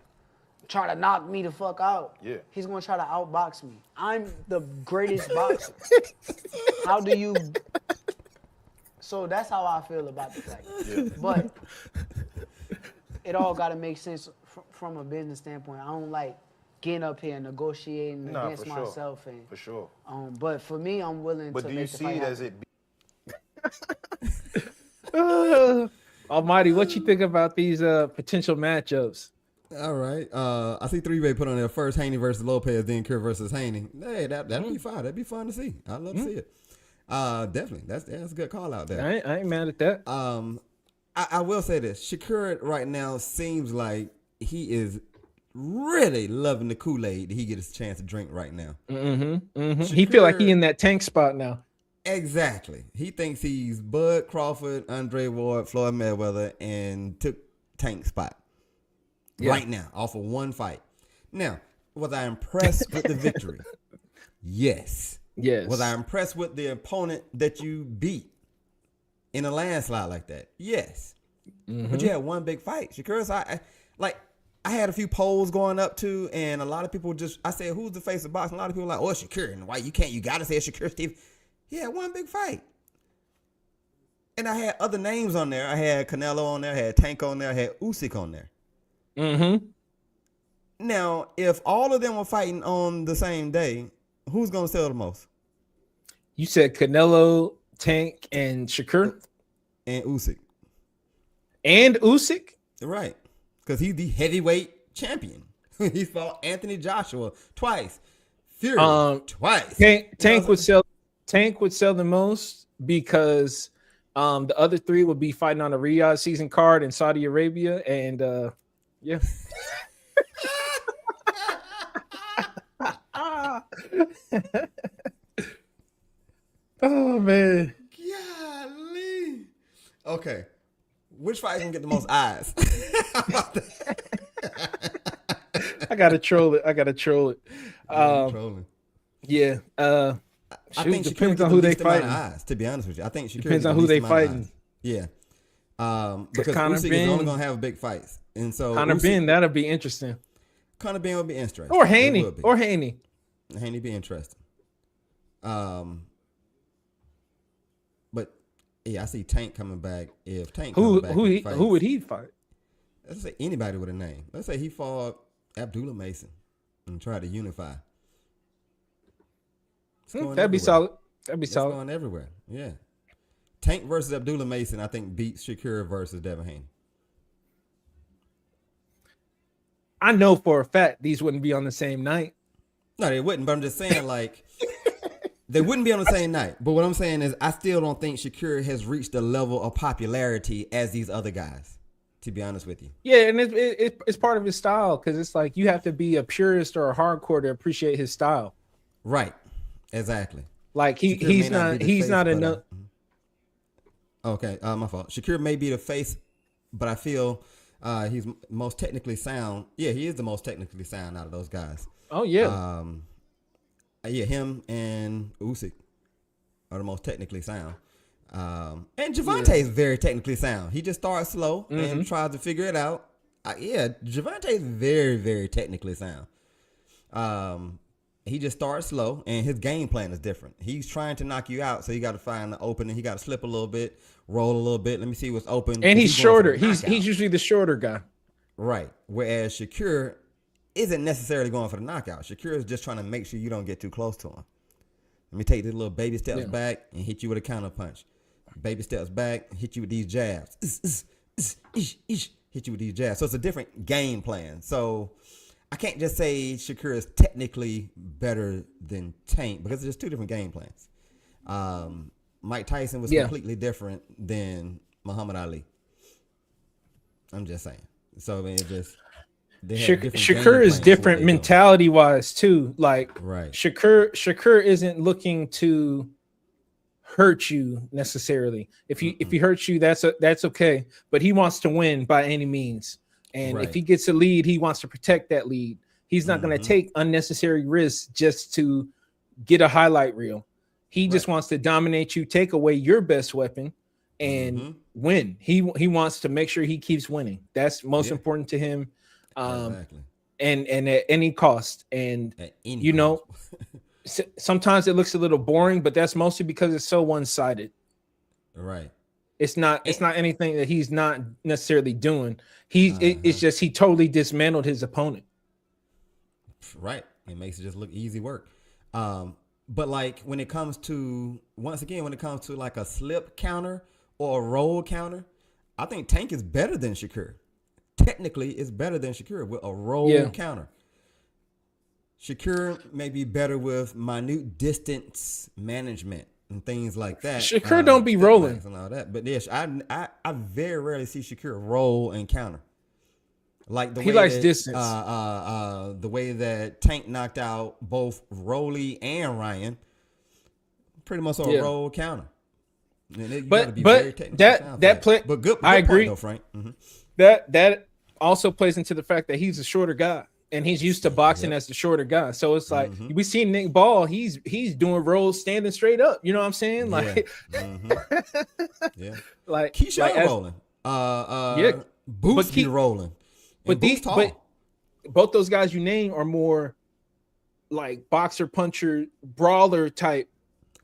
Speaker 9: try to knock me the fuck out.
Speaker 6: Yeah.
Speaker 9: He's gonna try to outbox me. I'm the greatest boxer. How do you? So that's how I feel about the fight.
Speaker 6: Yeah.
Speaker 9: But it all got to make sense from a business standpoint. I don't like getting up here and negotiating against
Speaker 6: for sure.
Speaker 9: myself. And
Speaker 6: For sure.
Speaker 9: but for me, I'm willing
Speaker 6: But
Speaker 9: to
Speaker 6: do you
Speaker 9: make the
Speaker 6: see
Speaker 9: fight
Speaker 6: it as
Speaker 9: happen.
Speaker 6: it
Speaker 4: Almighty, what you think about these potential matchups?
Speaker 3: All right. I see 3-Way put on there first Haney versus Lopez, then Kerr versus Haney. Hey, that'd be fun. That'd be fun to see. I'd love to see it. Definitely. That's a good call out there.
Speaker 4: I ain't mad at that.
Speaker 3: I will say this. Shakur right now seems like he is really loving the Kool-Aid that he gets a chance to drink right now.
Speaker 4: He feel like he in that tank spot now.
Speaker 3: Exactly. He thinks he's Bud Crawford, Andre Ward, Floyd Mayweather, and took tank spot right now off of one fight. Now, was I impressed with the victory? Yes. Was I impressed with the opponent that you beat in a landslide like that? Yes. But you had one big fight. Shakur's, I had a few polls going up too, and a lot of people I said, who's the face of boxing? A lot of people were like, oh, Shakur. And why you got to say Shakur Steve. He had one big fight. And I had other names on there. I had Canelo on there, I had Tank on there, I had Usyk on there. Now, if all of them were fighting on the same day, who's going to sell the most?
Speaker 4: You said Canelo, Tank, and Shakur?
Speaker 3: And Usyk.
Speaker 4: And Usyk?
Speaker 3: Right. Because he's the heavyweight champion. He fought Anthony Joshua twice. Fury twice.
Speaker 4: Tank would sell the most because the other three would be fighting on the Riyadh season card in Saudi Arabia. And yeah. Oh man.
Speaker 3: Golly. Okay. Which fight can get the most eyes?
Speaker 4: I gotta troll it.
Speaker 3: Trolling.
Speaker 4: Yeah.
Speaker 3: I think
Speaker 4: depends on who they fighting.
Speaker 3: Eyes, to be honest with you, I think Shakur
Speaker 4: Depends on who they fighting.
Speaker 3: Yeah. Because
Speaker 4: Conor
Speaker 3: Usyk is only gonna have big fights. And so
Speaker 4: Conor Ben, that'll be interesting.
Speaker 3: Conor Ben would be interesting.
Speaker 4: Or Haney. Or Haney.
Speaker 3: Haney be interesting. But yeah, I see Tank coming back. If Tank
Speaker 4: who
Speaker 3: comes back,
Speaker 4: who would he fight?
Speaker 3: Let's say anybody with a name. Let's say he fought Abdullah Mason and try to unify.
Speaker 4: That'd be solid. That'd be solid.
Speaker 3: Going everywhere. Yeah. Tank versus Abdullah Mason, I think, beats Shakur versus Devin Haney.
Speaker 4: I know for a fact these wouldn't be on the same night.
Speaker 3: No, they wouldn't, but I'm just saying, like, they wouldn't be on the same night. But what I'm saying is I still don't think Shakur has reached the level of popularity as these other guys, to be honest with you.
Speaker 4: Yeah, and it's part of his style, because it's like you have to be a purist or a hardcore to appreciate his style.
Speaker 3: Right. Exactly.
Speaker 4: Like he's not enough.
Speaker 3: Okay, my fault. Shakur may be the face, but I feel he's most technically sound. Yeah, he is the most technically sound out of those guys.
Speaker 4: Oh yeah.
Speaker 3: Yeah, him and Usyk are the most technically sound. And Javante is very technically sound. He just starts slow and tries to figure it out. Yeah, Javante is very, very technically sound. He just starts slow, and his game plan is different. He's trying to knock you out, so you got to find the opening. He got to slip a little bit, roll a little bit. Let me see what's open.
Speaker 4: And he's shorter. He's usually the shorter guy.
Speaker 3: Right. Whereas Shakur isn't necessarily going for the knockout. Shakur is just trying to make sure you don't get too close to him. Let me take these little baby steps back and hit you with a counter punch. Baby steps back, hit you with these jabs. Hit you with these jabs. So it's a different game plan. So I can't just say Shakur is technically better than Tank because it's just two different game plans. Mike Tyson was completely different than Muhammad Ali. I'm just saying. So I mean, it just
Speaker 4: Shakur is different mentality wise too. Like Shakur isn't looking to hurt you necessarily. If he hurts you, that's okay. But he wants to win by any means. And if he gets a lead, he wants to protect that lead. He's not going to take unnecessary risks just to get a highlight reel. He just wants to dominate you, take away your best weapon, and win. He wants to make sure he keeps winning. That's most important to him. And at any cost. And you know, sometimes it looks a little boring, but that's mostly because it's so one-sided.
Speaker 3: Right.
Speaker 4: It's not anything that he's not necessarily doing. It's just he totally dismantled his opponent.
Speaker 3: Right. It makes it just look easy work. But like when it comes to like a slip counter or a roll counter, I think Tank is better than Shakur. Technically, it's better than Shakur with a roll counter. Shakur may be better with minute distance management and things like that.
Speaker 4: Shakur don't be rolling
Speaker 3: and all that, but yes, I very rarely see Shakur roll and counter. Like
Speaker 4: he likes distance.
Speaker 3: The way that Tank knocked out both Rolly and Ryan, pretty much on a roll counter.
Speaker 4: But that play,
Speaker 3: but good.
Speaker 4: I agree,
Speaker 3: though, Frank.
Speaker 4: That also plays into the fact that he's a shorter guy. And he's used to boxing as the shorter guy. So it's like we see Nick Ball, he's doing rolls standing straight up. You know what I'm saying? Like like
Speaker 3: Keyshawn rolling. Boots be rolling.
Speaker 4: But both those guys you name are more like boxer, puncher, brawler type.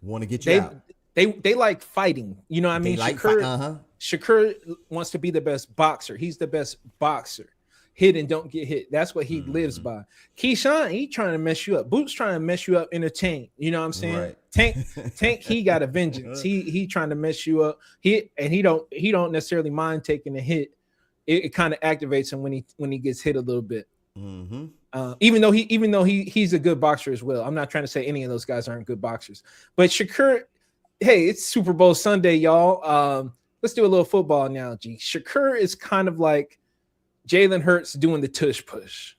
Speaker 3: Want to get you out.
Speaker 4: They like fighting. You know what I mean? Shakur wants to be the best boxer. He's the best boxer. Hit and don't get hit. That's what he lives by. Keyshawn, he trying to mess you up. Boots trying to mess you up in a tank. You know what I'm saying? Right. Tank, he got a vengeance. He trying to mess you up. He don't necessarily mind taking a hit. It kind of activates him when he gets hit a little bit. Even though he's a good boxer as well. I'm not trying to say any of those guys aren't good boxers. But Shakur, hey, it's Super Bowl Sunday, y'all. Let's do a little football analogy. Shakur is kind of like Jalen Hurts doing the tush push.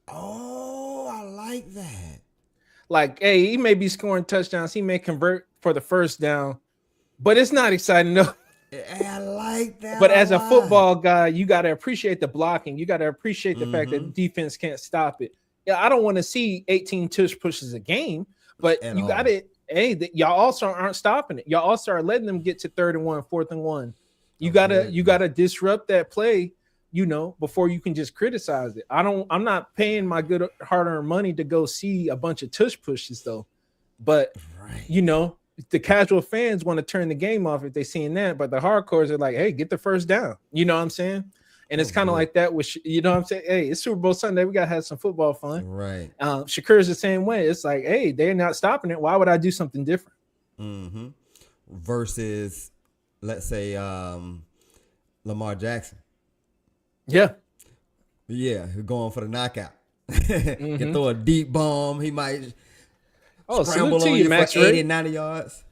Speaker 3: Oh, I like that.
Speaker 4: Like, hey, he may be scoring touchdowns. He may convert for the first down, but it's not exciting enough.
Speaker 3: I like that.
Speaker 4: But as a football guy, you got to appreciate the blocking. You got to appreciate the fact that the defense can't stop it. Yeah, I don't want to see 18 tush pushes a game, but you got it. Hey, y'all also aren't stopping it. Y'all also are letting them get to 3rd and 1, 4th and 1. You gotta disrupt that play you know, before you can just criticize it. I'm not paying my good hard-earned money to go see a bunch of tush pushes though. But you know, the casual fans want to turn the game off if they seeing that, but the hardcores are like, hey, get the first down. You know what I'm saying? And it's kind of like that with, you know what I'm saying? Hey, it's Super Bowl Sunday. We got to have some football fun.
Speaker 3: Right.
Speaker 4: Shakur is the same way. It's like, hey, they're not stopping it. Why would I do something different?
Speaker 3: Mm-hmm. Versus, let's say, Lamar Jackson.
Speaker 4: Yeah.
Speaker 3: Yeah, who's going for the knockout. Can throw a deep bomb. He might scramble on you for 80, 90 yards.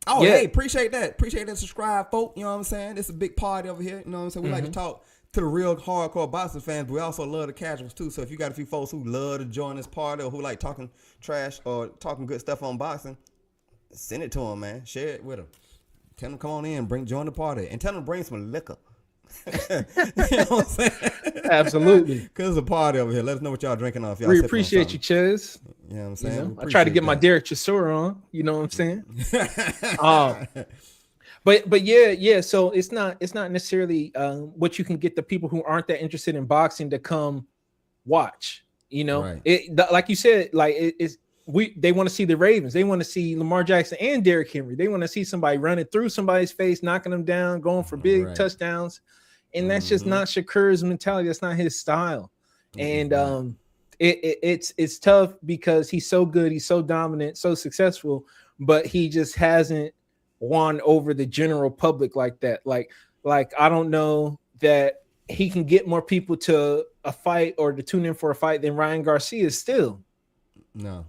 Speaker 3: Oh, yeah. Hey, appreciate that. Appreciate that. Subscribe, folk. You know what I'm saying? It's a big party over here. You know what I'm saying? We like to talk to the real hardcore boxing fans, but we also love the casuals too. So if you got a few folks who love to join this party or who like talking trash or talking good stuff on boxing, send it to them, man. Share it with them. Tell them come on in, join the party, and tell them to bring some liquor. You know what I'm saying?
Speaker 4: Absolutely.
Speaker 3: Because it's a party over here. Let us know what y'all drinking off. Y'all
Speaker 4: we appreciate you, Ches.
Speaker 3: You know what I'm saying?
Speaker 4: You know, I try to get my Derek Chisora on. You know what I'm saying? But yeah. So it's not necessarily what you can get the people who aren't that interested in boxing to come watch. You know, like you said, like they want to see the Ravens. They want to see Lamar Jackson and Derrick Henry. They want to see somebody running through somebody's face, knocking them down, going for big touchdowns. And that's just not Shakur's mentality. That's not his style. And it's tough because he's so good, he's so dominant, so successful, but he just hasn't won over the general public like that. Like I don't know that he can get more people to a fight or to tune in for a fight than Ryan Garcia still.
Speaker 3: No.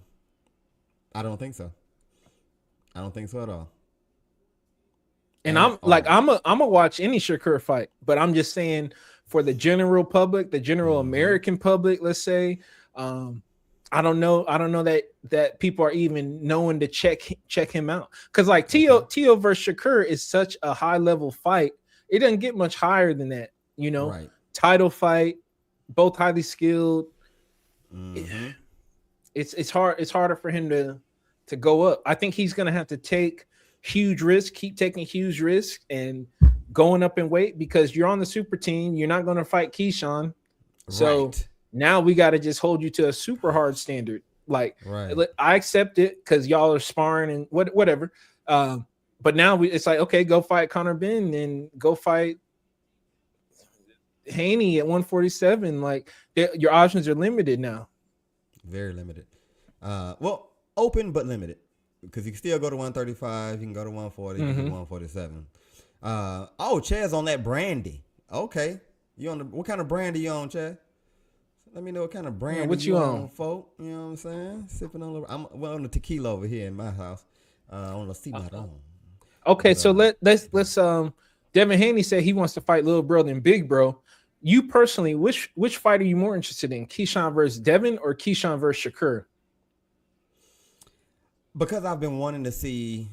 Speaker 3: I don't think so. I don't think so at all.
Speaker 4: And I'm gonna watch any Shakur fight, but I'm just saying for the general public, the general American public, let's say, I don't know that people are even knowing to check him out. Because like Tio versus Shakur is such a high level fight. It doesn't get much higher than that, you know. Right. Title fight, both highly skilled. It's hard. It's harder for him to go up. I think he's gonna have to take huge risks, keep taking huge risks, and going up in weight because you're on the super team. You're not gonna fight Keyshawn, so now we got to just hold you to a super hard standard. Like, I accept it because y'all are sparring and whatever. But now it's like, okay, go fight Conor Ben and go fight Haney at 147. Like, your options are limited now. Very limited.
Speaker 3: Well, open but limited because you can still go to 135. You can go to 140. You can go to 147. Chaz on that brandy. Okay, you on what kind of brandy you on, Chaz? Let me know what kind of brand
Speaker 4: what you on,
Speaker 3: folk. You know what I'm saying? Sipping on the. I'm on the tequila over here in my house. On the Cimarron.
Speaker 4: Okay, so let's Devin Haney said he wants to fight Little Bro than Big Bro. You personally, which fight are you more interested in? Keyshawn versus Devin or Keyshawn versus Shakur?
Speaker 3: Because I've been wanting to see.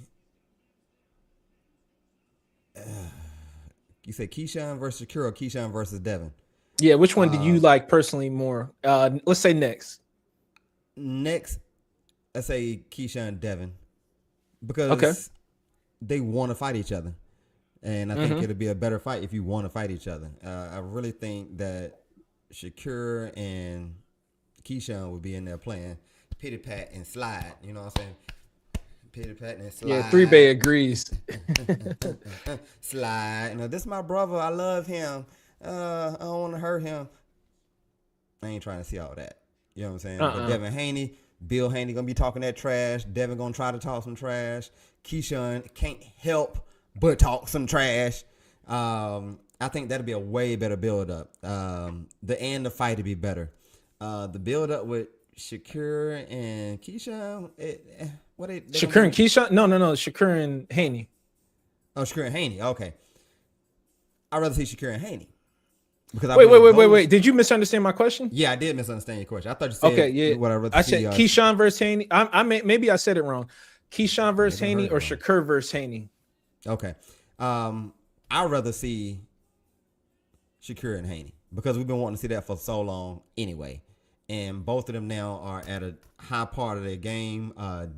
Speaker 3: You say Keyshawn versus Shakur or Keyshawn versus Devin?
Speaker 4: Yeah, which one do you like personally more? Let's say next.
Speaker 3: Next, let's say Keyshawn Devin. Because they want to fight each other. And I think it'll be a better fight if you want to fight each other. I really think that Shakur and Keyshawn would be in there playing pity pat and slide. You know what I'm saying? Pity pat and slide.
Speaker 4: Yeah, 3-Bay agrees.
Speaker 3: Slide. You know, this is my brother. I love him. I don't want to hurt him. I ain't trying to see all that. You know what I'm saying? But Devin Haney, Bill Haney gonna be talking that trash. Devin gonna try to talk some trash. Keyshawn can't help but talk some trash. I think that'll be a way better build up. The fight to be better. The build up with Shakur and Keyshawn.
Speaker 4: Shakur and Keyshawn? No. Shakur and Haney.
Speaker 3: Oh, Shakur and Haney. Okay. I'd rather see Shakur and Haney. Because
Speaker 4: wait. Did you misunderstand my question?
Speaker 3: Yeah, I did misunderstand your question. I thought you said what I'd rather
Speaker 4: I said Keyshawn versus Haney. Maybe I said it wrong. Keyshawn versus Haney or Shakur versus Haney.
Speaker 3: Okay. I'd rather see Shakur and Haney because we've been wanting to see that for so long anyway. And both of them now are at a high part of their game.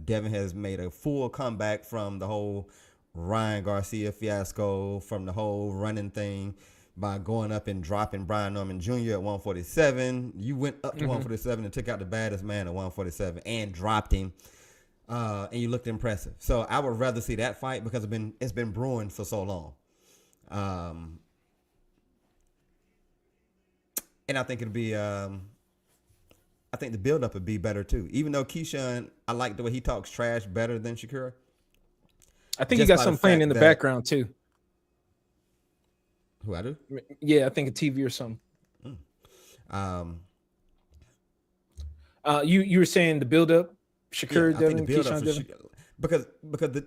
Speaker 3: Devin has made a full comeback from the whole Ryan Garcia fiasco, from the whole running thing. by going up and dropping Brian Norman Jr. at 147. You went up to 147 and took out the baddest man at 147 and dropped him. And you looked impressive. So I would rather see that fight because it's been brewing for so long. And I think it'll be I think the build-up would be better too. Even though Keyshawn, I like the way he talks trash better than Shakur.
Speaker 4: I think he got something playing in the background too.
Speaker 3: Who I do?
Speaker 4: Yeah, I think a TV or something. You were saying the build-up, Shakur, Devin, Keyshawn, Devin?
Speaker 3: Because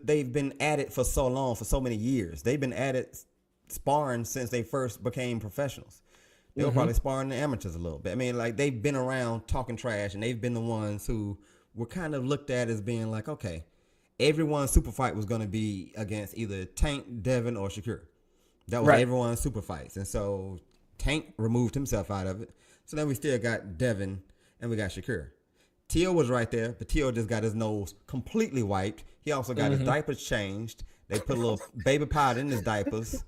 Speaker 3: they've been at it for so long, for so many years. They've been at it sparring since they first became professionals. They were probably sparring the amateurs a little bit. I mean, like, they've been around talking trash, and they've been the ones who were kind of looked at as being like, okay, everyone's super fight was going to be against either Tank, Devin, or Shakur. That was everyone's super fights. And so Tank removed himself out of it. So then we still got Devin, and we got Shakur. Tio was right there, but Tio just got his nose completely wiped. He also got his diapers changed. They put a little baby powder in his diapers,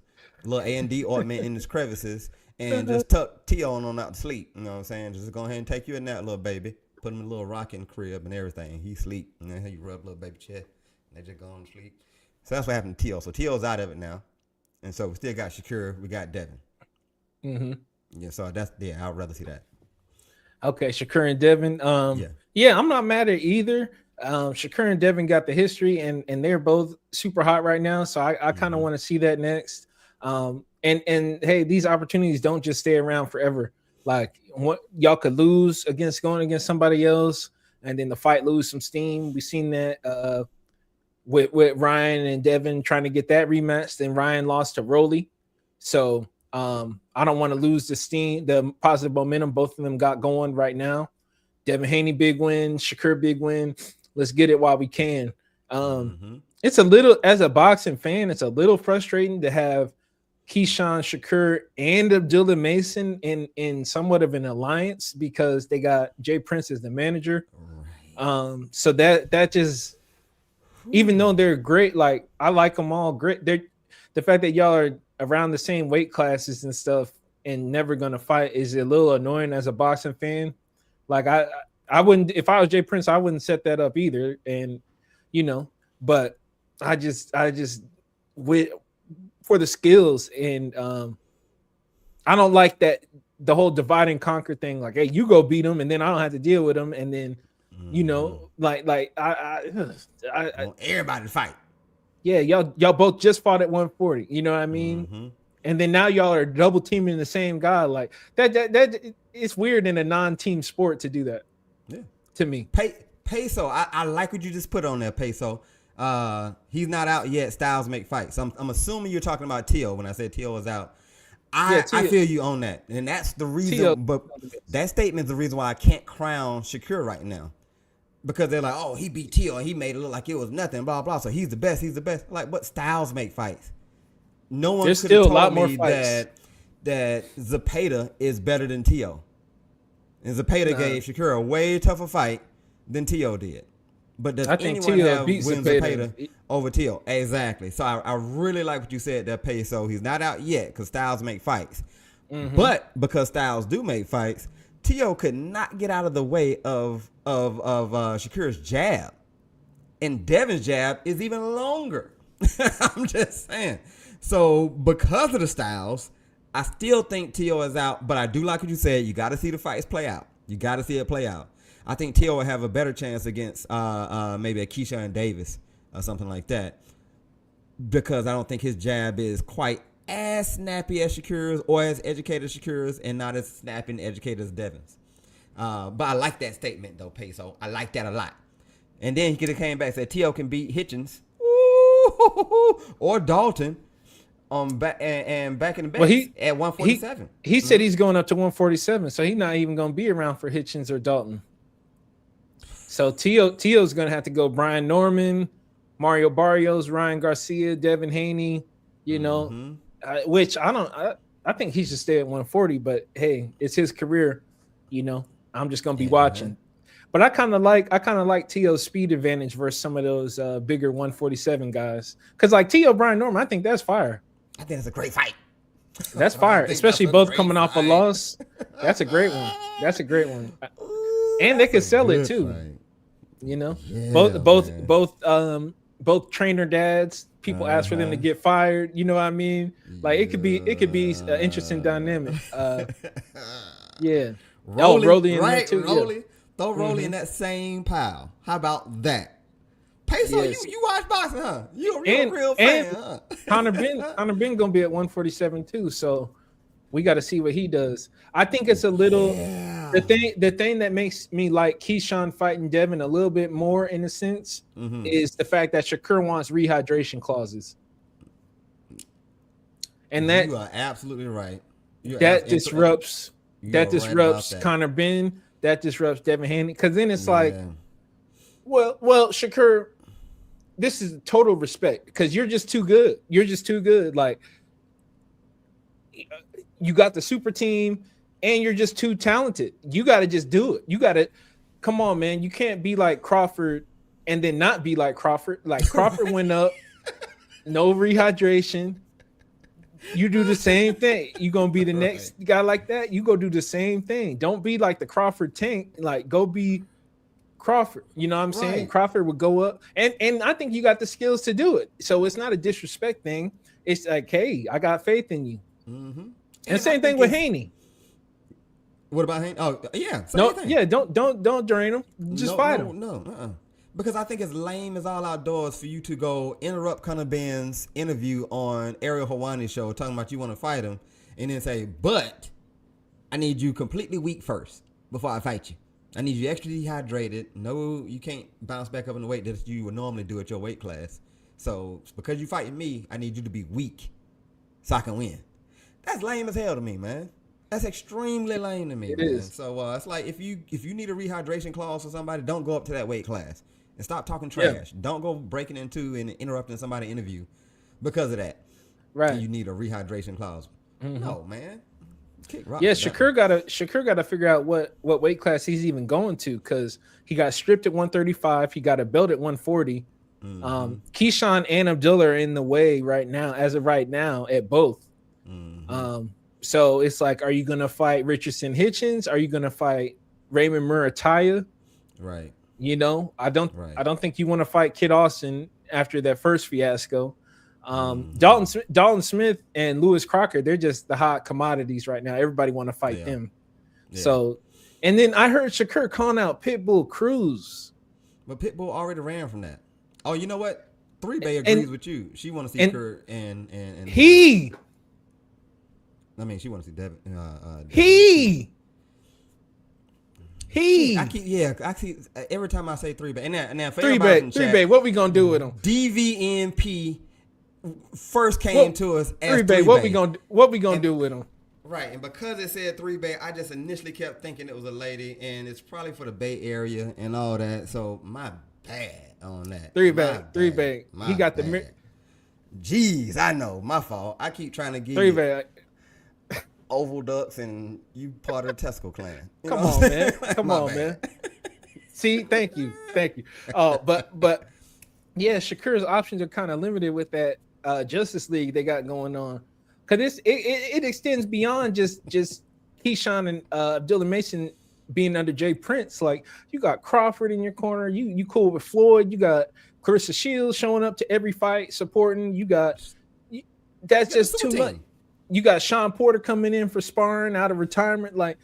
Speaker 3: a little A&D ointment in his crevices, and just tuck Tio on out to sleep. You know what I'm saying? Just go ahead and take you in that little baby. Put him in a little rocking crib and everything. He sleep. And then you rub little baby chest, and they just go on to sleep. So that's what happened to Tio. So Tio's out of it now. And so we still got Shakur. We got Devin. Yeah, so I'd rather see that.
Speaker 4: Okay, Shakur and Devin. Yeah, I'm not mad at either. Shakur and Devin got the history, and they're both super hot right now. So I kind of want to see that next. And hey, these opportunities don't just stay around forever. Like, what y'all could lose going against somebody else, and then the fight lose some steam. We've seen that with Ryan and Devin trying to get that rematch. Then Ryan lost to Rolly. So I don't want to lose the steam, the positive momentum both of them got going right now. Devin Haney, big win. Shakur, big win. Let's get it while we can. It's a little, as a boxing fan, it's a little frustrating to have Keyshawn, Shakur, and Abdullah Mason in somewhat of an alliance because they got Jay Prince as the manager. So that just, even though they're great, like, I like them all great. The fact that y'all are around the same weight classes and stuff and never gonna fight is a little annoying as a boxing fan. Like, I wouldn't, if I was Jay Prince, I wouldn't set that up either. And but I just with for the skills, and I don't like that the whole divide and conquer thing. Like, hey, you go beat them, and then I don't have to deal with them, and then like I
Speaker 3: want everybody to fight.
Speaker 4: Yeah, y'all both just fought at 140. You know what I mean? And then now y'all are double teaming the same guy. Like that it's weird in a non-team sport to do that. Yeah, to me.
Speaker 3: Peso, I like what you just put on there, Peso. He's not out yet. Styles make fights. I'm assuming you're talking about Tio when I said Tio is out. I feel you on that, and that's the reason.
Speaker 4: Tio.
Speaker 3: But that statement is the reason why I can't crown Shakur right now, because they're like, oh, he beat Tio and he made it look like it was nothing, blah blah. So he's the best. He's the best. Like, but Styles make fights. No one could have told me that Zepeda is better than Tio, and Zepeda gave Shakur a way tougher fight than Tio did. But does anyone have win Zepeda over Tio? Exactly. So I really like what you said there, Peso. He's not out yet because Styles make fights. But because Styles do make fights, Tio could not get out of the way of Shakur's jab. And Devin's jab is even longer. I'm just saying. So because of the Styles, I still think Tio is out. But I do like what you said. You got to see the fights play out. You got to see it play out. I think Tio will have a better chance against maybe a Keyshawn Davis or something like that, because I don't think his jab is quite as snappy as Shakur's or as educated as Shakur's, and not as snappy and educated as Devin's. But I like that statement though, Peso. I like that a lot. And then he could have came back and said Tio can beat Hitchens or Dalton back in the base at 147.
Speaker 4: He said he's going up to 147, so he's not even going to be around for Hitchens or Dalton. So Tio's going to have to go Brian Norman, Mario Barrios, Ryan Garcia, Devin Haney, which I think he should stay at 140, but hey, it's his career, I'm just going to be watching. But I kind of like Tio's speed advantage versus some of those bigger 147 guys. Cuz like Tio, Brian Norman, I think that's fire.
Speaker 3: I think it's a great fight.
Speaker 4: That's fire,
Speaker 3: think
Speaker 4: especially
Speaker 3: that's a
Speaker 4: both
Speaker 3: great
Speaker 4: coming off a
Speaker 3: fight.
Speaker 4: loss. That's a great one. That's a great one. And they could sell it too. You know,
Speaker 3: Yeah,
Speaker 4: both trainer dads. People ask for them to get fired. You know what I mean? Like it could be an interesting dynamic. Yeah. Rolly in there too.
Speaker 3: Rolly. Throw Rolly in that same pile. How about that? Peso,
Speaker 4: Yes.
Speaker 3: you watch boxing, huh? You're a real fan, huh?
Speaker 4: Conor Ben gonna be at 147 too. So we got to see what he does. I think it's a little the thing that makes me like Keyshawn fighting Devin a little bit more in a sense is the fact that Shakur wants rehydration clauses. And that
Speaker 3: you are absolutely right.
Speaker 4: That disrupts Conor Ben, that disrupts Devin Haney. Because then it's like, well, Shakur, this is total respect because you're just too good. You're just too good. Like you got the super team and you're just too talented. You got to just do it. You got to come on, man. You can't be like Crawford and then not be like Crawford. Like Crawford went up, no rehydration. You do the same thing. You're going to be the next guy like that. You go do the same thing. Don't be like the Crawford tank. Like go be Crawford. You know what I'm saying? Crawford would go up. And I think you got the skills to do it. So it's not a disrespect thing. It's like, hey, I got faith in you. And same thing with Haney.
Speaker 3: What about Haney? Oh, yeah.
Speaker 4: No,
Speaker 3: thing.
Speaker 4: yeah, don't drain him. Just fight him.
Speaker 3: No. Because I think it's lame as all outdoors for you to go interrupt Conor Ben's interview on Ariel Helwani's show talking about you want to fight him and then say, but I need you completely weak first before I fight you. I need you extra dehydrated. No, you can't bounce back up in the weight that you would normally do at your weight class. So because you fighting me, I need you to be weak so I can win. That's lame as hell to me, man. That's extremely lame to me, man.
Speaker 4: Is.
Speaker 3: So it's like if you need a rehydration clause for somebody, don't go up to that weight class and stop talking trash. Don't go breaking into and interrupting somebody's interview because of that.
Speaker 4: Right.
Speaker 3: And you need a rehydration clause. No, man. Kick rock.
Speaker 4: Yeah, Shakur gotta figure out what weight class he's even going to because he got stripped at 135. He got a belt at 140. Keyshawn and Abdullah are in the way right now, as of right now, at both. So it's like, are you gonna fight Richardson Hitchens? Are you gonna fight Raymond Murataya?
Speaker 3: Right.
Speaker 4: You know, I don't think you want to fight Kid Austin after that first fiasco. Dalton Smith and Lewis Crocker, they're just the hot commodities right now. Everybody want to fight them. Yeah. So, and then I heard Shakur calling out Pitbull Cruz.
Speaker 3: But Pitbull already ran from that. Oh, you know what? 3Bay agrees with you. She want to see Shakur and
Speaker 4: he.
Speaker 3: I mean, she want to see Devin.
Speaker 4: He.
Speaker 3: I keep every time I say 3Bay. And now for
Speaker 4: 3Bay, what we gonna do with him?
Speaker 3: DVNP first came to us as
Speaker 4: 3Bay. What we gonna do with him?
Speaker 3: Right, and because it said 3Bay, I just initially kept thinking it was a lady, and it's probably for the Bay Area and all that. So my bad on that.
Speaker 4: 3Bay. He got the.
Speaker 3: Jeez, I know, my fault. I keep trying to give
Speaker 4: 3Bay.
Speaker 3: Oval Ducks, and you part of the Tesco clan.
Speaker 4: Come on, man. Come on, man. See, thank you. Oh, but yeah, Shakur's options are kind of limited with that Justice League they got going on, because it extends beyond just Keyshawn and Abdullah Mason being under Jay Prince. Like you got Crawford in your corner, you cool with Floyd, you got Clarissa Shields showing up to every fight supporting. That's just too much. You got Sean Porter coming in for sparring out of retirement. Like,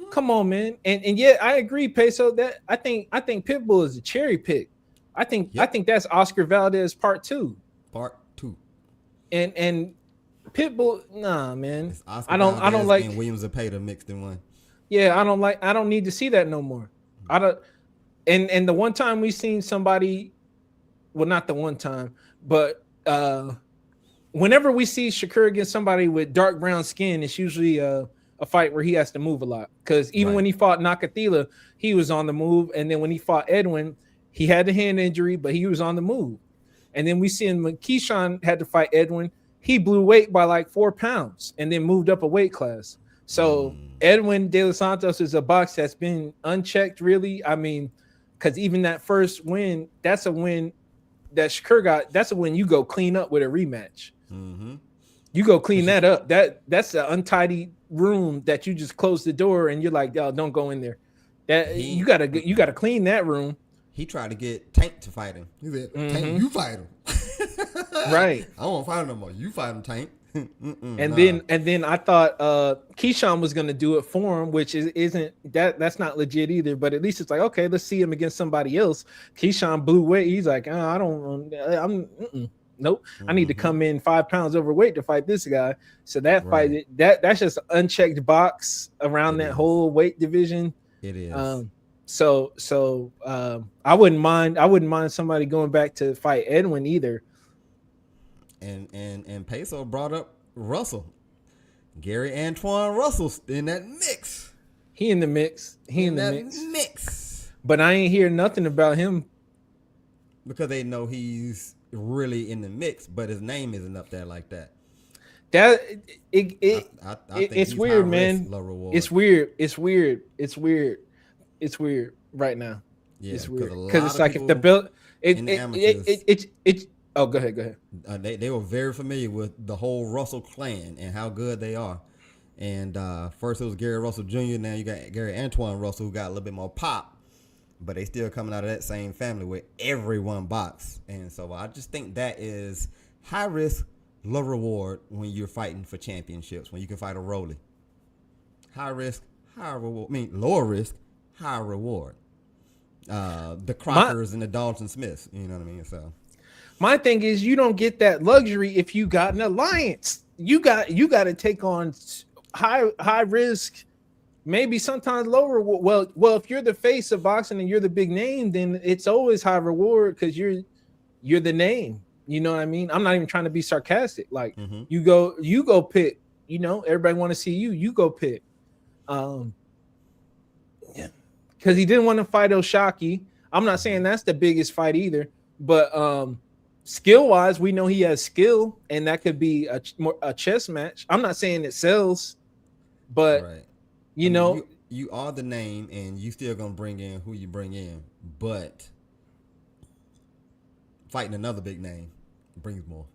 Speaker 4: come on, man. And yeah, I agree, Peso. That I think Pitbull is a cherry pick. I think that's Oscar Valdez part 2. And Pitbull, nah, man. I don't like
Speaker 3: and Williams Zepeda mixed in one.
Speaker 4: Yeah, I don't need to see that no more. And the one time we seen somebody, well, not the one time, but whenever we see Shakur against somebody with dark brown skin, it's usually a fight where he has to move a lot. Because even when he fought Nakathila, he was on the move. And then when he fought Edwin, he had the hand injury, but he was on the move. And then we see him when Keyshawn had to fight Edwin, he blew weight by like 4 pounds and then moved up a weight class. So Edwin De Los Santos is a box that's been unchecked, really. I mean, because even that first win, that's a win that Shakur got. That's a win you go clean up with a rematch. You go clean that up. That's an untidy room that you just close the door and you're like, "Yo, don't go in there." You gotta clean that room.
Speaker 3: He tried to get Tank to fight him. He said, "Tank, you fight him."
Speaker 4: Right.
Speaker 3: I won't fight him no more. You fight him, Tank.
Speaker 4: And then I thought Keyshawn was gonna do it for him, which isn't that's not legit either. But at least it's like, okay, let's see him against somebody else. Keyshawn blew weight. He's like, nope. I need to come in 5 pounds overweight to fight this guy. So that fight, that's just unchecked box around that whole weight division.
Speaker 3: It is.
Speaker 4: So I wouldn't mind somebody going back to fight Edwin either.
Speaker 3: And Peso brought up Russell. Gary Antoine Russell's in that mix.
Speaker 4: He in the mix.
Speaker 3: Mix.
Speaker 4: But I ain't hear nothing about him.
Speaker 3: Because they know he's really in the mix, but his name isn't up there like that.
Speaker 4: I
Speaker 3: think
Speaker 4: it's weird, man. It's weird right now.
Speaker 3: Yeah,
Speaker 4: it's weird because it's like if the belt oh, go ahead.
Speaker 3: They were very familiar with the whole Russell clan and how good they are. And first it was Gary Russell Jr. Now you got Gary Antoine Russell, who got a little bit more pop, but they still coming out of that same family where everyone box. And so I just think that is high risk, low reward when you're fighting for championships, when you can fight a Rolly. High risk, high reward. I mean, lower risk, high reward. The Crockers and the Dalton Smiths, you know what I mean? So
Speaker 4: my thing is, you don't get that luxury if you got an alliance. You got to take on high risk, maybe sometimes lower. Well, if you're the face of boxing and you're the big name, then it's always high reward because you're the name. You know what I mean? I'm not even trying to be sarcastic. Like you go pick. You know, everybody want to see you. You go pick. Because he didn't want to fight Oshaki. I'm not saying that's the biggest fight either, but skill wise, we know he has skill, and that could be a chess match. I'm not saying it sells, but you know,
Speaker 3: you are the name, and you still gonna bring in who you bring in, but fighting another big name brings more.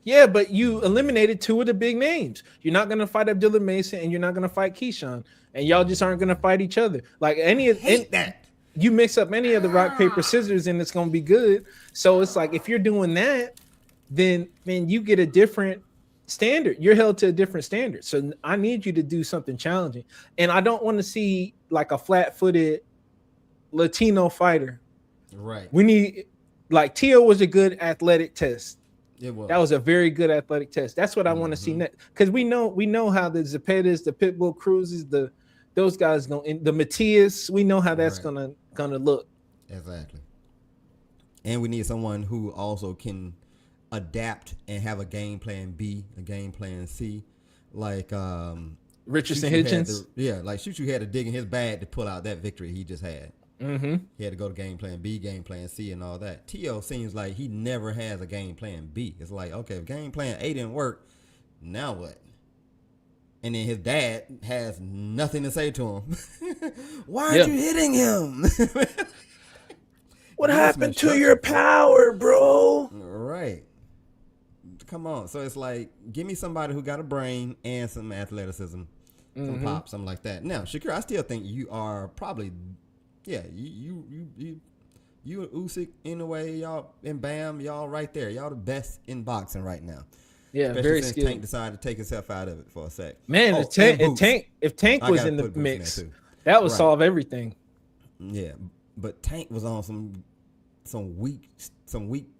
Speaker 4: Yeah, but you eliminated 2 of the big names. You're not gonna fight Abdullah Mason, and you're not gonna fight Keyshawn, and y'all just aren't gonna fight each other. Like that. You mix up any of the rock, paper, scissors, and it's gonna be good. So it's like if you're doing that, then you get a different standard. You're held to a different standard. So I need you to do something challenging, and I don't want to see like a flat-footed Latino fighter.
Speaker 3: Right.
Speaker 4: We need like Tio was a good athletic test.
Speaker 3: It was.
Speaker 4: That was a very good athletic test. That's what I want to see next, because we know how the Zepedas, the Pitbull Cruzes, those guys the Matias. We know how that's gonna look. Exactly.
Speaker 3: And we need someone who also can adapt and have a game plan B, a game plan C, like
Speaker 4: Richardson Hitchens.
Speaker 3: Like Shuchu had to dig in his bag to pull out that victory he just had. He had to go to game plan B, game plan C, and all that. T.O. seems like he never has a game plan B. It's like, okay, if game plan A didn't work, now what? And then his dad has nothing to say to him. Why aren't you hitting him?
Speaker 4: What happened to your power, bro?
Speaker 3: Right. Come on. So it's like, give me somebody who got a brain and some athleticism, some pop, something like that. Now, Shakur, I still think you are probably, you and Usyk in a way, y'all, and Bam, y'all right there. Y'all the best in boxing right now.
Speaker 4: Yeah,
Speaker 3: especially
Speaker 4: very
Speaker 3: since
Speaker 4: skilled.
Speaker 3: Tank decided to take himself out of it for a sec.
Speaker 4: Man, if Tank was in the mix, that would solve everything.
Speaker 3: Yeah, but Tank was on some weak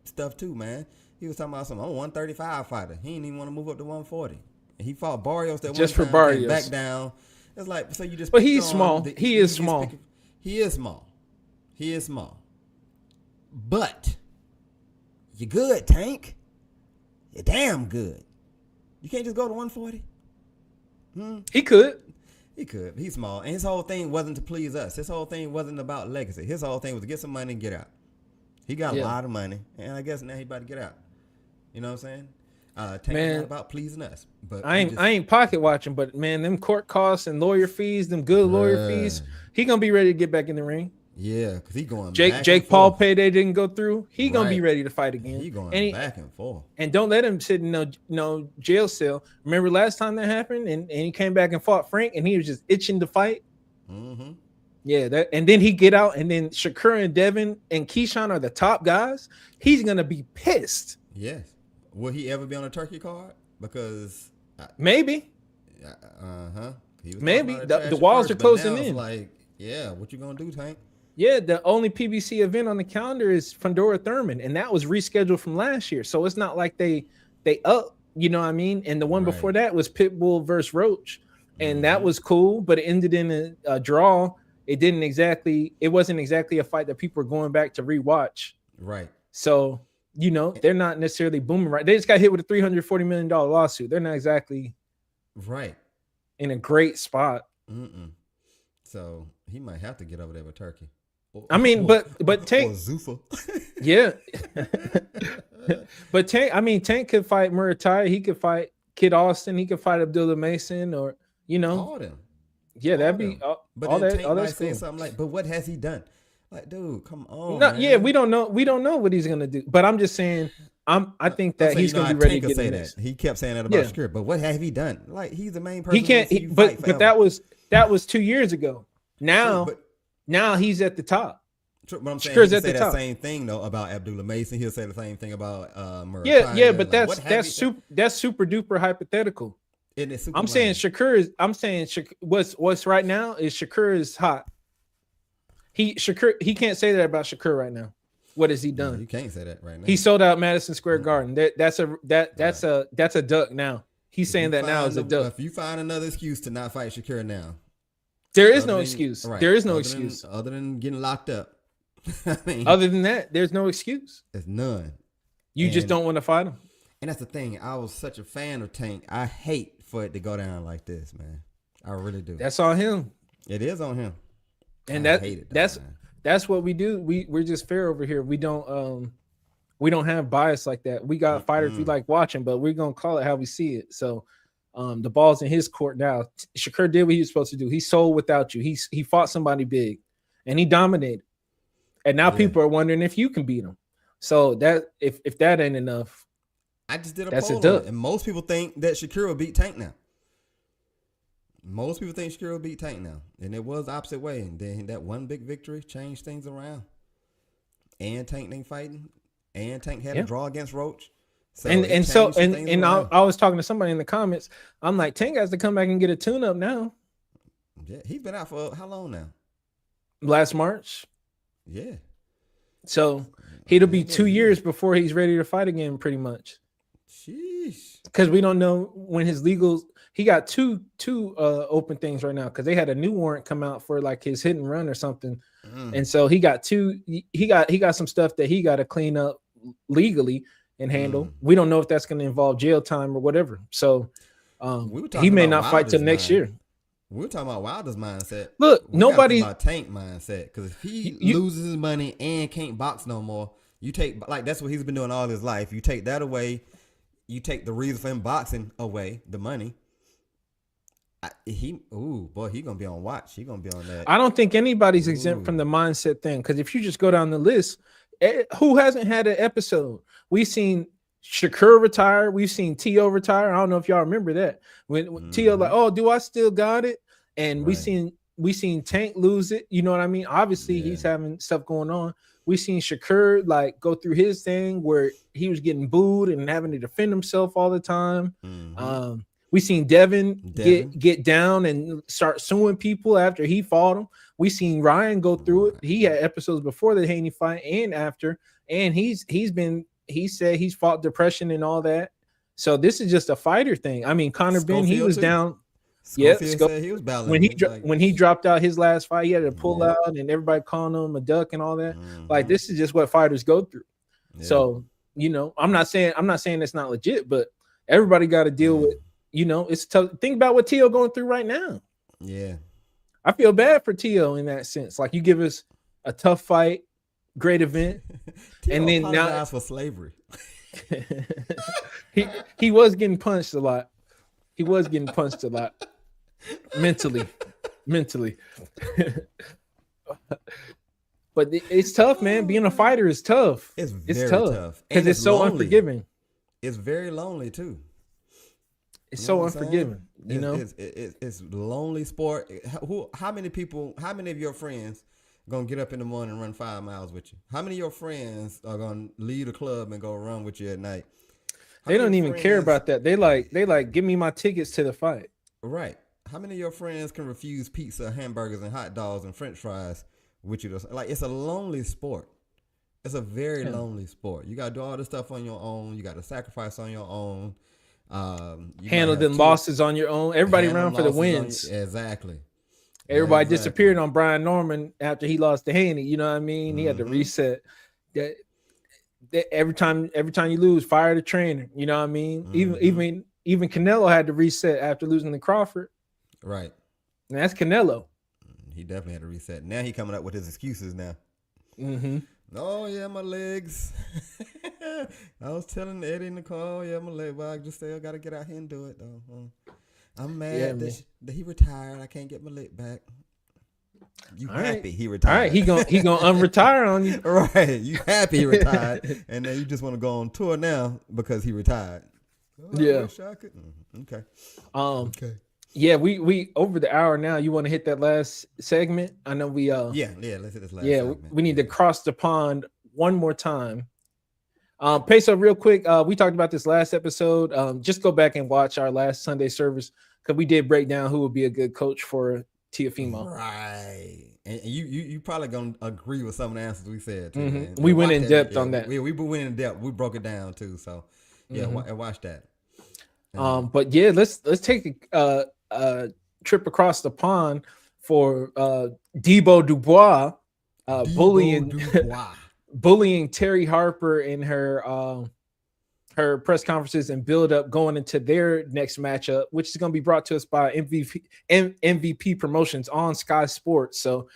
Speaker 3: stuff too, man. He was talking about I'm a 135 fighter. He didn't even want to move up to 140. And he fought Barrios that
Speaker 4: just
Speaker 3: one
Speaker 4: for
Speaker 3: time,
Speaker 4: Barrios.
Speaker 3: back down. It's like, so you just.
Speaker 4: But he's small. He is small.
Speaker 3: He is small. But you're good, Tank. You're damn good. You can't just go to 140.
Speaker 4: He could.
Speaker 3: He's small. And his whole thing wasn't to please us. His whole thing wasn't about legacy. His whole thing was to get some money and get out. He got a lot of money. And I guess now he about to get out. You know what I'm saying? Tank not about pleasing us. But
Speaker 4: I ain't pocket watching, but man, them court costs and lawyer fees, them good lawyer fees, he gonna be ready to get back in the ring.
Speaker 3: Yeah, because he going
Speaker 4: Jake Paul payday didn't go through. He gonna be
Speaker 3: Right.
Speaker 4: ready to fight again.
Speaker 3: He going back and forth.
Speaker 4: And don't let him sit in no jail cell. Remember last time that happened, and he came back and fought Frank, and he was just itching to fight.
Speaker 3: Mm-hmm.
Speaker 4: Yeah, and then he get out, and then Shakur and Devin and Keyshawn are the top guys. He's gonna be pissed.
Speaker 3: Yes. Will he ever be on a turkey card? Because
Speaker 4: maybe. Maybe the walls are closing in.
Speaker 3: Like, yeah, what you gonna do, Tank?
Speaker 4: Yeah, the only PBC event on the calendar is Fandora Thurman, and that was rescheduled from last year. So it's not like they up, you know what I mean? And the one before that was Pitbull versus Roach, and that was cool, but it ended in a draw. It wasn't exactly a fight that people were going back to rewatch.
Speaker 3: Right.
Speaker 4: So, they're not necessarily booming right. They just got hit with a $340 million lawsuit. They're not exactly
Speaker 3: right
Speaker 4: in a great spot.
Speaker 3: So he might have to get over there with Turkey.
Speaker 4: I mean, but Tank,
Speaker 3: Zuffa.
Speaker 4: Yeah. But Tank could fight Muratai. He could fight Kid Austin. He could fight Abdullah Mason, or
Speaker 3: all them.
Speaker 4: Yeah, that'd be
Speaker 3: but
Speaker 4: all
Speaker 3: then
Speaker 4: that. All
Speaker 3: might
Speaker 4: that's
Speaker 3: say
Speaker 4: cool.
Speaker 3: something like, but what has he done? Like, dude, come on.
Speaker 4: No,
Speaker 3: man.
Speaker 4: yeah, we don't know. We don't know what he's gonna do. But I'm just saying, I think that he's gonna be ready to get in this.
Speaker 3: He kept saying that about Shakur, but what have he done? Like, he's the main person.
Speaker 4: He can't. But that was 2 years ago. Now, now he's at the top.
Speaker 3: True, but I'm saying
Speaker 4: Shakur's
Speaker 3: he
Speaker 4: at
Speaker 3: say
Speaker 4: the
Speaker 3: that
Speaker 4: top.
Speaker 3: same thing though about Abdullah Mason. He'll say the same thing about Muratai.
Speaker 4: Yeah, but
Speaker 3: like,
Speaker 4: that's super duper hypothetical. I'm saying what's right now is Shakur is hot. He can't say that about Shakur right now. What has he done?
Speaker 3: No, you can't say that right now.
Speaker 4: He sold out Madison Square Garden. That's a duck now. He's saying that now is a duck.
Speaker 3: If you find another excuse to not fight Shakur now,
Speaker 4: there is no excuse.
Speaker 3: Right.
Speaker 4: There is no excuse
Speaker 3: other than getting locked up. I mean,
Speaker 4: other than that, there's no excuse.
Speaker 3: There's none.
Speaker 4: You just don't want to fight him.
Speaker 3: And that's the thing. I was such a fan of Tank. I hate for it to go down like this, man. I really do.
Speaker 4: That's on him.
Speaker 3: It is on him.
Speaker 4: And that's what we do. We're just fair over here. We don't have bias like that. We got fighters we like watching, but we're gonna call it how we see it. So the ball's in his court now. Shakur did what he was supposed to do. He sold without you. He fought somebody big and he dominated. And now people are wondering if you can beat him. So that if that ain't enough,
Speaker 3: I just did a
Speaker 4: that's
Speaker 3: poll
Speaker 4: a duck.
Speaker 3: and most people think that Shakur will beat Tank now. Most people think Shakur will beat Tank now. And it was the opposite way. And then that one big victory changed things around. And Tank ain't fighting. And Tank had a draw against Roach. So I was talking to somebody in the comments. I'm like, Tank has to come back and get a tune-up now. Yeah, he's been out for how long now?
Speaker 4: Last March.
Speaker 3: Yeah.
Speaker 4: So it'll be 2 years before he's ready to fight again, pretty much.
Speaker 3: Sheesh.
Speaker 4: Because we don't know when his legals. He got two open things right now because they had a new warrant come out for like his hit and run or something, and so he got two. He got some stuff that he got to clean up legally and handle. We don't know if that's going to involve jail time or whatever. So he may not fight till next year.
Speaker 3: We're talking about Wilder's mindset.
Speaker 4: Look, nobody
Speaker 3: about Tank mindset because if he loses his money and can't box no more, you take like that's what he's been doing all his life. You take that away, you take the reason for him boxing away, the money. He gonna be on watch. He gonna be on that.
Speaker 4: I don't think anybody's exempt from the mindset thing because if you just go down the list, who hasn't had an episode? We've seen Shakur retire. We've seen T.O. retire. I don't know if y'all remember that when T.O. like, oh, do I still got it? And we seen Tank lose it. You know what I mean? Obviously, he's having stuff going on. We seen Shakur like go through his thing where he was getting booed and having to defend himself all the time. We seen Devin get down and start suing people after he fought him. We seen Ryan go through it. He had episodes before the Haney fight and after, and he said he's fought depression and all that. So this is just a fighter thing. I mean, Conor Ben, he was down. Yeah,
Speaker 3: he was battling
Speaker 4: when he dropped out his last fight, he had to pull out, and everybody calling him a duck and all that. Like this is just what fighters go through. So I'm not saying it's not legit, but everybody got to deal with. It's tough. Think about what T.O. going through right now.
Speaker 3: Yeah. I
Speaker 4: feel bad for T.O. in that sense. Like you give us a tough fight, great event, and then now
Speaker 3: for slavery.
Speaker 4: he was getting punched a lot. He was getting punched a lot. Mentally. But it's tough, man. Being a fighter is tough.
Speaker 3: It's very
Speaker 4: tough
Speaker 3: tough.
Speaker 4: because
Speaker 3: And
Speaker 4: it's so
Speaker 3: lonely.
Speaker 4: unforgiving.
Speaker 3: It's very lonely too.
Speaker 4: It's
Speaker 3: You
Speaker 4: so
Speaker 3: know what I'm
Speaker 4: unforgiving. You know,
Speaker 3: it's lonely sport. How many of your friends gonna get up in the morning and run 5 miles with you? How many of your friends are gonna leave the club and go run with you at night?
Speaker 4: they don't even care about that. They like give me my tickets to the fight.
Speaker 3: Right. How many of your friends can refuse pizza, hamburgers, and hot dogs and French fries with you? Like, it's a lonely sport. It's a very lonely sport. You gotta do all this stuff on your own. You gotta sacrifice on your own.
Speaker 4: Handle them losses on your own. Everybody around for the wins.
Speaker 3: Exactly.
Speaker 4: Everybody disappeared on Brian Norman after he lost to Haney. You know what I mean? He had to reset. That every time you lose, fire the trainer. You know what I mean? Even Canelo had to reset after losing to Crawford.
Speaker 3: Right.
Speaker 4: And that's Canelo.
Speaker 3: He definitely had to reset. Now he coming up with his excuses now.
Speaker 4: Mm-hmm.
Speaker 3: Oh yeah, my legs. I was telling Eddie in the car, yeah, my leg. But I just still got to get out here and do it though. I'm mad that he retired. I can't get my leg back. You
Speaker 4: All
Speaker 3: happy
Speaker 4: right.
Speaker 3: he retired?
Speaker 4: All right, he gonna unretire on you.
Speaker 3: Right, you happy he retired, and then you just want to go on tour now because he retired. Oh,
Speaker 4: Yeah.
Speaker 3: Okay.
Speaker 4: Okay. Yeah, we over the hour now. You want to hit that last segment? I know we
Speaker 3: yeah. Let's hit this last.
Speaker 4: Yeah,
Speaker 3: segment.
Speaker 4: we need to cross the pond one more time. Peso, real quick. We talked about this last episode. Just go back and watch our last Sunday service because we did break down who would be a good coach for Teofimo.
Speaker 3: Right. And you probably gonna agree with some of the answers we said too.
Speaker 4: Mm-hmm.
Speaker 3: Man.
Speaker 4: We went in
Speaker 3: Watch
Speaker 4: depth
Speaker 3: yeah,
Speaker 4: on that.
Speaker 3: We went in depth. We broke it down too. So yeah, watch that.
Speaker 4: But yeah, let's take a trip across the pond for Dubois, bullying Terry Harper in her press conferences and build up going into their next matchup, which is going to be brought to us by MVP Promotions on Sky Sports. So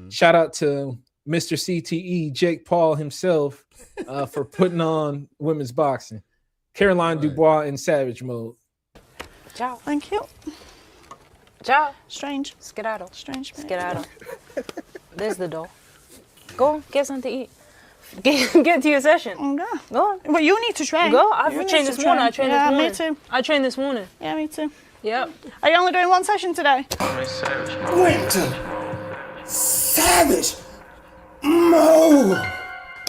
Speaker 4: shout out to Mr. CTE, Jake Paul himself, for putting on women's boxing. Caroline Dubois in Savage mode.
Speaker 10: Ciao.
Speaker 11: Thank you.
Speaker 10: Ciao.
Speaker 11: Strange.
Speaker 10: Skedaddle.
Speaker 11: Strange.
Speaker 10: Skedaddle. There's the door. Go get something to eat. Get to your session.
Speaker 11: Okay.
Speaker 10: Go on.
Speaker 11: Well, you need to train.
Speaker 10: Go. I've trained this morning. I trained this morning.
Speaker 11: Me too.
Speaker 10: I trained this morning.
Speaker 11: Yeah, me too.
Speaker 10: Yep.
Speaker 11: Are you only doing one session today?
Speaker 1: Winter. Savage. Mo.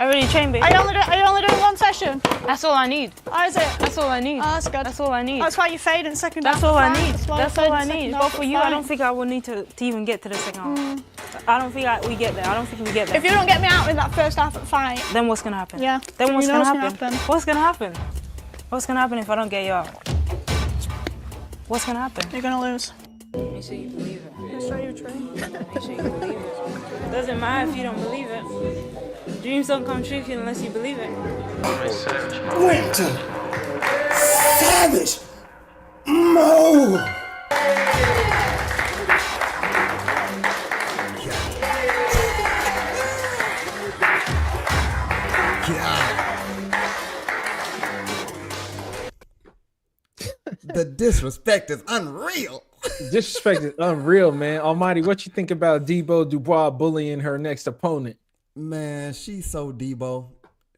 Speaker 10: I already trained, baby.
Speaker 11: Are you only doing one session?
Speaker 10: That's all I need.
Speaker 11: Oh, is it?
Speaker 10: That's all I need.
Speaker 11: Oh, that's good.
Speaker 10: That's all I need.
Speaker 11: That's why you fade in second
Speaker 10: That's
Speaker 11: half.
Speaker 10: all I
Speaker 11: Fine.
Speaker 10: need.
Speaker 11: why
Speaker 10: That's
Speaker 11: you
Speaker 10: all
Speaker 11: fade
Speaker 10: I
Speaker 11: in second
Speaker 10: need.
Speaker 11: half.
Speaker 10: But for you, I
Speaker 11: Fine.
Speaker 10: don't think I will need to even get to the second half. I don't think we get there. I don't think we get there.
Speaker 11: If you don't get me out in that first half of the fight,
Speaker 10: then what's gonna happen?
Speaker 11: Yeah.
Speaker 10: Then what's
Speaker 11: You know
Speaker 10: gonna
Speaker 11: what's
Speaker 10: happen?
Speaker 11: gonna happen.
Speaker 10: What's gonna happen? What's gonna happen if I don't get you out? What's gonna happen?
Speaker 11: you're gonna lose.
Speaker 10: Make sure you believe it.
Speaker 11: That's why you train.
Speaker 10: Make sure you believe it. Doesn't matter if you don't believe it. Dreams don't come true unless you believe it.
Speaker 1: Winter. Savage. Mo.
Speaker 3: The disrespect is unreal.
Speaker 4: Disrespect is unreal, man. Almighty, what you think about Debo Dubois bullying her next opponent?
Speaker 3: Man, she's so Debo.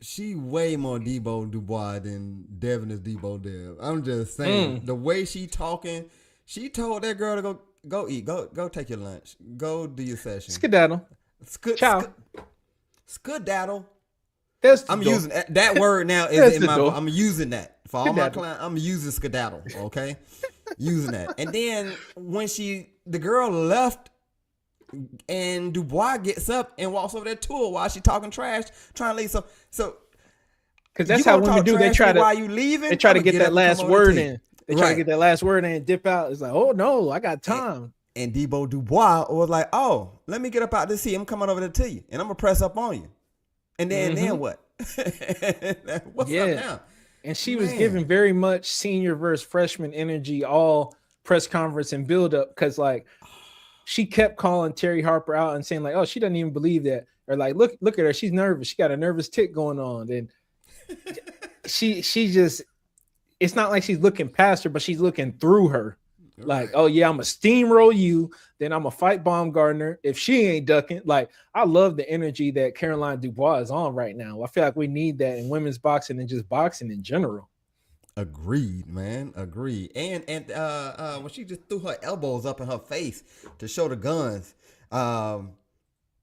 Speaker 3: She way more Debo Dubois than Devin is Debo Dev. I'm just saying, the way she talking, she told that girl to go eat, go take your lunch, go do your session.
Speaker 4: Skedaddle.
Speaker 3: Ciao. Skedaddle. I'm
Speaker 4: door.
Speaker 3: using that word now. Is in my. I'm using that for all my clients. I'm using skedaddle. Okay, using that. And then when the girl left, and Dubois gets up and walks over there to her while she talking trash, trying to leave. So
Speaker 4: because that's how women do. They try to
Speaker 3: while you leaving.
Speaker 4: They try to get that last word in. They try to
Speaker 3: Right.
Speaker 4: get that last word in and dip out. It's like, oh no, I got time.
Speaker 3: And Debo Dubois was like, oh, let me get up out this seat. I'm coming over there to you, and I'm gonna press up on you. And then what? What's up now?
Speaker 4: And she was giving very much senior versus freshman energy all press conference and build up because like she kept calling Terry Harper out and saying like, oh, she doesn't even believe that. Or like, look at her. She's nervous. She got a nervous tick going on. And she just, it's not like she's looking past her, but she's looking through her. Like, oh yeah, I'm gonna steamroll you, then I'm gonna fight Baumgartner if she ain't ducking. Like, I love the energy that Caroline Dubois is on right now. I feel like we need that in women's boxing and just boxing in general.
Speaker 3: Agreed, man. Agreed. And when she just threw her elbows up in her face to show the guns, and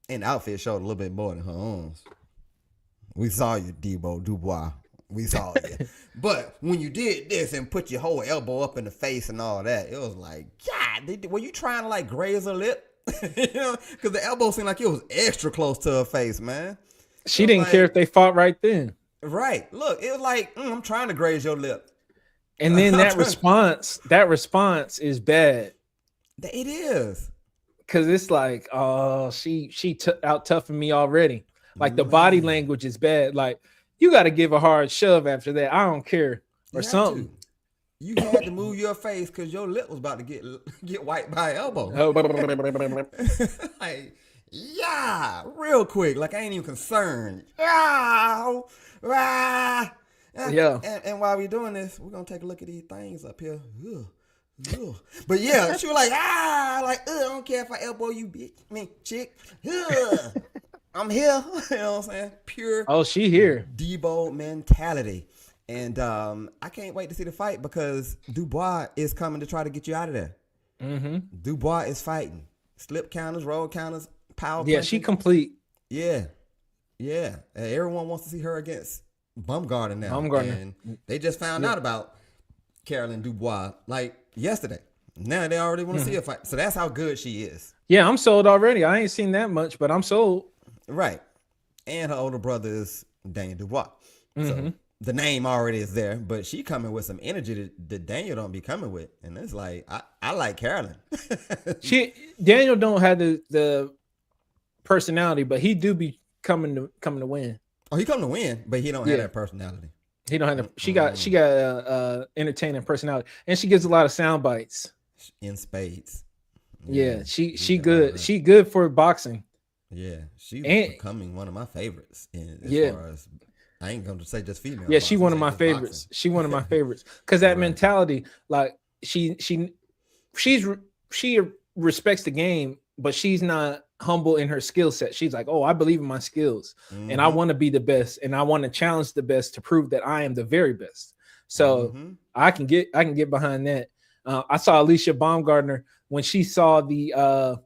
Speaker 3: the outfit showed a little bit more than her arms. We saw you, Dubois. We saw you. But when you did this and put your whole elbow up in the face and all that, it was like, God, were you trying to like graze her lip? You know, because the elbow seemed like it was extra close to her face, man.
Speaker 4: She didn't care if they fought right then.
Speaker 3: Right. Look, it was like, I'm trying to graze your lip.
Speaker 4: And then that response is bad.
Speaker 3: It is.
Speaker 4: Because it's like, oh, she out toughing me already. Like the body language is bad. Like, you got to give a hard shove after that. I don't care. Or something.
Speaker 3: You had to move your face because your lip was about to get wiped by an elbow. Like, yeah, real quick. Like, I ain't even concerned. Yeah. And while we're doing this, we're going to take a look at these things up here. Ugh. But yeah, she was like, I don't care if I elbow you, bitch. I mean, chick. I'm here. You know what I'm saying? Pure.
Speaker 4: Oh, she here.
Speaker 3: Debo mentality. And I can't wait to see the fight because Dubois is coming to try to get you out of there.
Speaker 4: Mm-hmm.
Speaker 3: Dubois is fighting. Slip counters, roll counters, power
Speaker 4: Yeah,
Speaker 3: punching.
Speaker 4: she complete.
Speaker 3: Yeah. Everyone wants to see her against Baumgartner now.
Speaker 4: Baumgartner.
Speaker 3: And they just found out about Caroline Dubois like yesterday. Now they already want to see a fight. So that's how good she is.
Speaker 4: Yeah, I'm sold already. I ain't seen that much, but I'm sold.
Speaker 3: Right. And her older brother is Daniel Dubois. So the name already is there, but she coming with some energy that Daniel don't be coming with. And it's like, I like Caroline.
Speaker 4: Daniel don't have the personality, but he do be coming to win.
Speaker 3: Oh, he come to win, but he don't have that personality.
Speaker 4: He don't have the, she got entertaining personality, and she gives a lot of sound bites
Speaker 3: in spades.
Speaker 4: Yeah, she good. She good for boxing.
Speaker 3: Yeah, she's becoming one of my favorites. As far as, I ain't going to say just female.
Speaker 4: Yeah, she one of my favorites. She one of my favorites because that mentality, like she respects the game, but she's not humble in her skill set. She's like, oh, I believe in my skills, and I want to be the best, and I want to challenge the best to prove that I am the very best. So I can get behind that. I saw Alicia Baumgartner when she saw the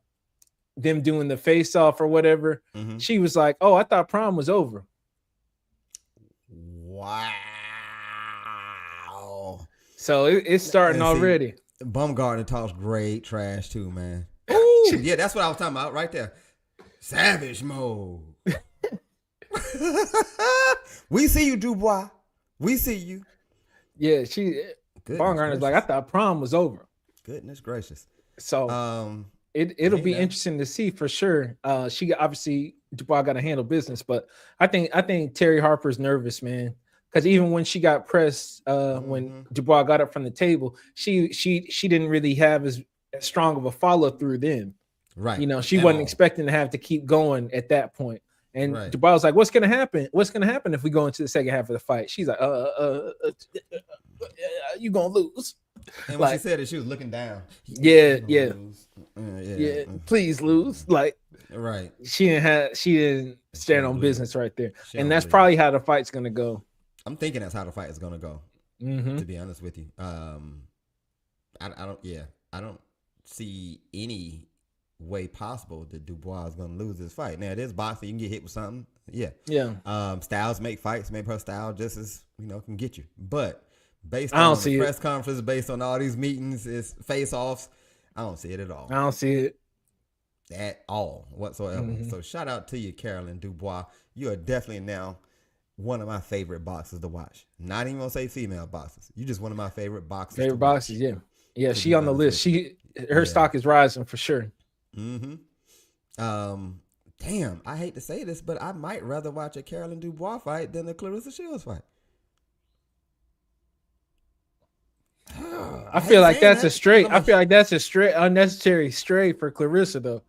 Speaker 4: them doing the face off or whatever. She was like, oh, I thought prom was over.
Speaker 3: Wow.
Speaker 4: So it's starting already.
Speaker 3: Baumgartner talks great trash too, man. Ooh. Yeah, that's what I was talking about right there. Savage mode. We see you, Dubois. We see you.
Speaker 4: Yeah, Baumgartner's like, I thought prom was over.
Speaker 3: Goodness gracious.
Speaker 4: So it'll be interesting to see for sure. She obviously Dubois got to handle business, but I think Terry Harper's nervous, man. Because even when she got pressed, when Dubois got up from the table, she didn't really have as strong of a follow through then. Right. You know, she wasn't expecting to have to keep going at that point. And Dubois was like, what's gonna happen? What's gonna happen if we go into the second half of the fight? She's like, you gonna lose.
Speaker 3: And when she said it, she was looking down.
Speaker 4: Yeah. Please lose. Like,
Speaker 3: right.
Speaker 4: She didn't stand on business right there. And that's probably how the fight's gonna go.
Speaker 3: I'm thinking that's how the fight is gonna go. To be honest with you. I don't see any way possible that Dubois is going to lose this fight. Now, it is boxing. You can get hit with something. Yeah. Styles make fights. Maybe her style just as, can get you. But based on the press conference, based on all these meetings, it's face-offs, I don't see it at all.
Speaker 4: I don't see it.
Speaker 3: At all whatsoever. So shout out to you, Caroline Dubois. You are definitely now one of my favorite boxers to watch. Not even going to say female boxers. You're just one of my favorite boxers.
Speaker 4: Favorite boxers, yeah. Yeah, she on the list. Her stock is rising for sure.
Speaker 3: Damn, I hate to say this, but I might rather watch a Caroline Dubois fight than a Clarissa Shields fight.
Speaker 4: I feel like that's a straight. I feel like that's a straight unnecessary stray for Clarissa though.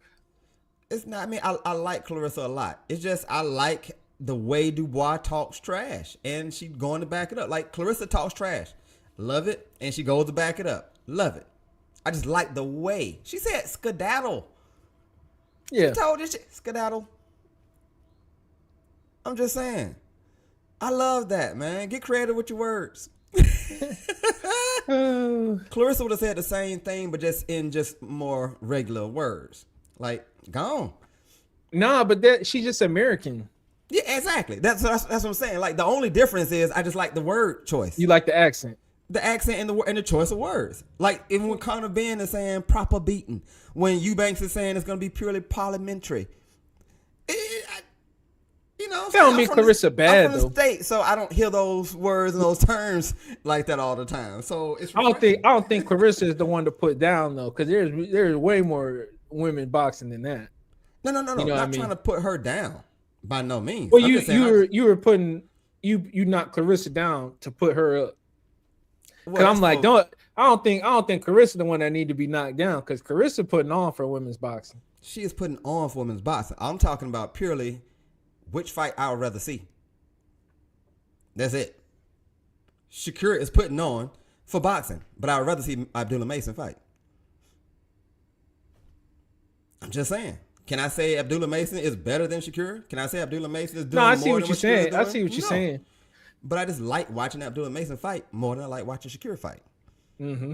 Speaker 3: It's not. I mean, I like Clarissa a lot. It's just I like the way Dubois talks trash, and she's going to back it up. Like Clarissa talks trash, love it, and she goes to back it up, love it. I just like the way she said skedaddle.
Speaker 4: Yeah.
Speaker 3: She told this shit skedaddle. I'm just saying. I love that, man. Get creative with your words. Clarissa would have said the same thing, but just in just more regular words. Like, gone.
Speaker 4: Nah, but she's just American.
Speaker 3: Yeah, exactly. That's what I'm saying. Like, the only difference is I just like the word choice.
Speaker 4: You like the accent.
Speaker 3: The accent and the choice of words. Like, even when Connor Ben is saying proper beating, when Eubanks is saying it's going to be purely parliamentary. You know,
Speaker 4: that don't mean Clarissa bad,
Speaker 3: I'm from
Speaker 4: though.
Speaker 3: the state, so I don't hear those words and those terms like that all the time. So it's
Speaker 4: I don't think Clarissa is the one to put down though, because there's way more women boxing than that.
Speaker 3: No.
Speaker 4: You know
Speaker 3: Not trying to put her down by no means.
Speaker 4: Well, you were putting you knocked Clarissa down to put her up. Because I'm like, I don't think Clarissa the one that need to be knocked down, because Clarissa putting on for women's boxing.
Speaker 3: She is putting on for women's boxing. I'm talking about purely which fight I would rather see. That's it. Shakur is putting on for boxing, but I would rather see Abdullah Mason fight. I'm just saying. Can I say Abdullah Mason is better than Shakur? Can I say Abdullah Mason is doing more than what Shakur is doing?
Speaker 4: I see what you're saying.
Speaker 3: But I just like watching Abdullah Mason fight more than I like watching Shakur fight.
Speaker 4: Mm-hmm.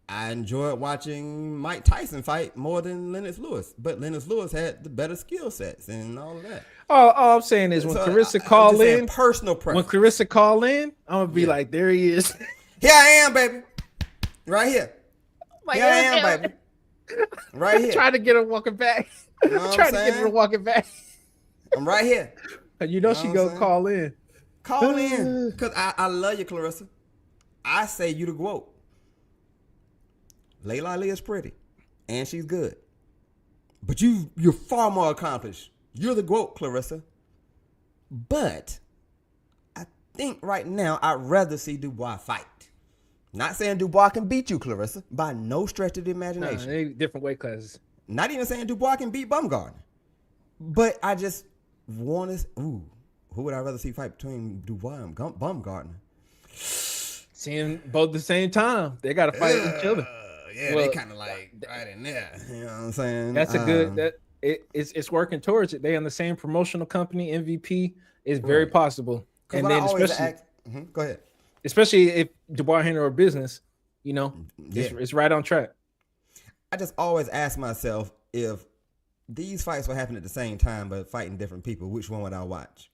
Speaker 3: I enjoyed watching Mike Tyson fight more than Lennox Lewis, but Lennox Lewis had the better skill sets and all of that.
Speaker 4: All I'm saying is when Clarissa call in,
Speaker 3: personal preference.
Speaker 4: When Clarissa call in, I'm gonna be like, there he is.
Speaker 3: Here I am, baby. Right here. Here I am, baby. Right here.
Speaker 4: Trying to get her walking back.
Speaker 3: You know what
Speaker 4: Trying
Speaker 3: I'm
Speaker 4: to
Speaker 3: saying?
Speaker 4: get her walking back.
Speaker 3: I'm right here.
Speaker 4: And you know she gonna call in.
Speaker 3: Call in. Because I love you, Clarissa. I say you the GOAT. Layla Ali is pretty. And she's good. But you're far more accomplished. You're the GOAT, Clarissa. But I think right now I'd rather see Dubois fight. Not saying Dubois can beat you, Clarissa, by no stretch of the imagination.
Speaker 4: They different weight classes.
Speaker 3: Not even saying Dubois can beat Bumgarner. But I just want to... Ooh, who would I rather see fight between Dubois and Bumgarner?
Speaker 4: Seeing both at the same time. They got to fight each other.
Speaker 3: Yeah, they kind of like right in there. You know what I'm saying?
Speaker 4: That's a good... It's working towards it. They on the same promotional company, MVP. Is very possible. And then especially...
Speaker 3: Go ahead.
Speaker 4: Especially if Dubois handle her business, you know, it's right on track.
Speaker 3: I just always ask myself, if these fights were happening at the same time but fighting different people, which one would I watch?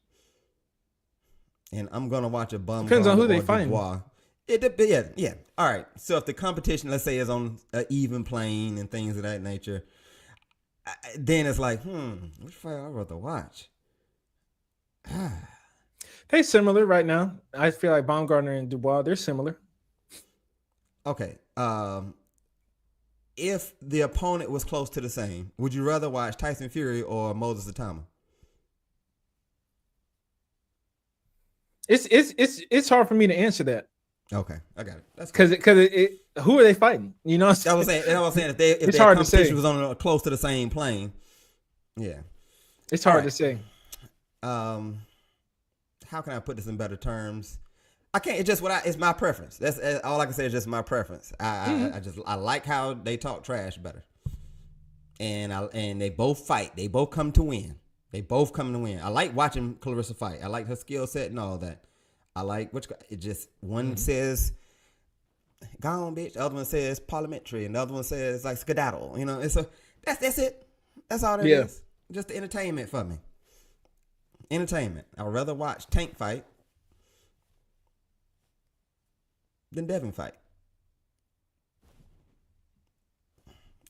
Speaker 3: And I'm gonna watch a bum.
Speaker 4: Depends on who they fighting.
Speaker 3: Yeah. All right. So if the competition, let's say, is on an even plane and things of that nature, then it's like, which fight I'd rather watch?
Speaker 4: They similar right now. I feel like Baumgartner and Dubois, they're similar.
Speaker 3: Okay. If the opponent was close to the same, would you rather watch Tyson Fury or Moses Atama?
Speaker 4: It's hard for me to answer that.
Speaker 3: Okay, I got it. That's
Speaker 4: because who are they fighting? You know,
Speaker 3: I was saying if
Speaker 4: it's
Speaker 3: their
Speaker 4: hard to say.
Speaker 3: competition was on close to the same plane. Yeah,
Speaker 4: it's hard to say.
Speaker 3: How can I put this in better terms? I can't. It's just it's my preference. That's all I can say. Is just my preference. I like how they talk trash better, and they both fight. They both come to win. They both come to win. I like watching Clarissa fight. I like her skill set and all that. I like it. Just one says, "Gone, bitch." The other one says parliamentary, and the other one says like skedaddle. You know, that's it. That's all that is. Just the entertainment for me. Entertainment. I would rather watch Tank fight than Devin fight.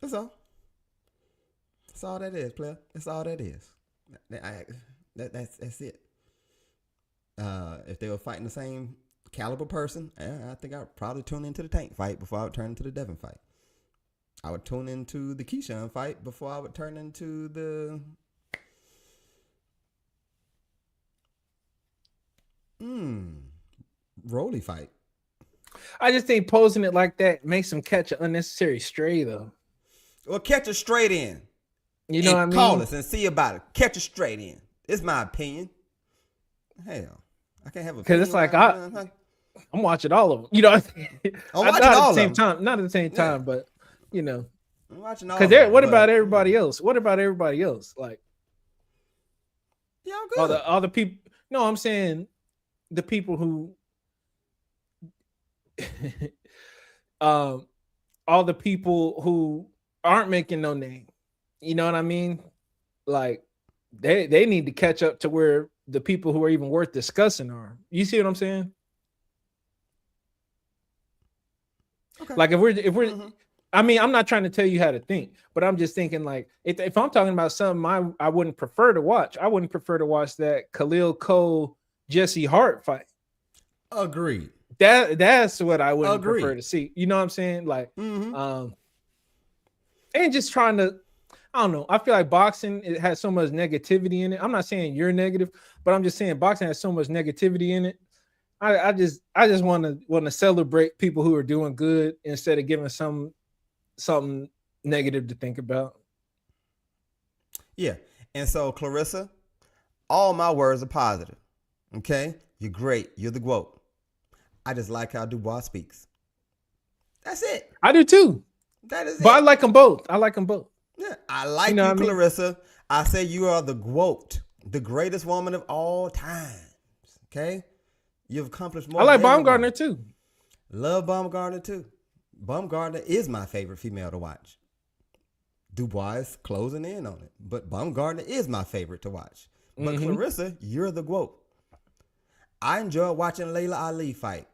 Speaker 3: That's all. That's all that is, player. That's all that is. That's it. If they were fighting the same caliber person, I think I would probably tune into the Tank fight before I would turn into the Devin fight. I would tune into the Keyshawn fight before I would turn into the Rolly fight.
Speaker 4: I just think posing it like that makes them catch an unnecessary stray, though.
Speaker 3: Well, catch a straight in.
Speaker 4: You know what I mean?
Speaker 3: Call us and see about it. Catch a straight in. It's my opinion. Hell, I can't have a.
Speaker 4: Because it's like I'm watching all of them. You know,
Speaker 3: I'm
Speaker 4: not
Speaker 3: watching
Speaker 4: at
Speaker 3: all
Speaker 4: the
Speaker 3: of
Speaker 4: same
Speaker 3: them.
Speaker 4: time. Not at the same time, but you know,
Speaker 3: I'm watching all.
Speaker 4: Because what about everybody else? What about everybody else? Like,
Speaker 3: yeah, I'm good.
Speaker 4: All the people. No, I'm saying the people who, all the people who aren't making no name. You know what I mean? Like, they need to catch up to where the people who are even worth discussing are. You see what I'm saying?
Speaker 3: Okay.
Speaker 4: Like if we're I mean, I'm not trying to tell you how to think, but I'm just thinking like if I'm talking about something I wouldn't prefer to watch, I wouldn't prefer to watch that Khalil Cole Jesse Hart fight.
Speaker 3: Agreed.
Speaker 4: That's what I wouldn't prefer to see. You know what I'm saying? Like and just trying to, I don't know. I feel like boxing, it has so much negativity in it. I'm not saying you're negative, but I'm just saying boxing has so much negativity in it. I just want to celebrate people who are doing good instead of giving something negative to think about.
Speaker 3: Yeah. And so, Clarissa, all my words are positive. Okay? You're great. You're the GOAT. I just like how Dubois speaks. That's it.
Speaker 4: I do too.
Speaker 3: That is
Speaker 4: but
Speaker 3: it.
Speaker 4: I like them both.
Speaker 3: Yeah, I like you, Clarissa. I say you are the GOAT, the greatest woman of all times. Okay? You've accomplished more.
Speaker 4: I like Baumgartner too.
Speaker 3: Love Baumgartner too. Baumgartner is my favorite female to watch. Dubois is closing in on it, but Baumgartner is my favorite to watch. But Clarissa, you're the GOAT. I enjoy watching Layla Ali fight.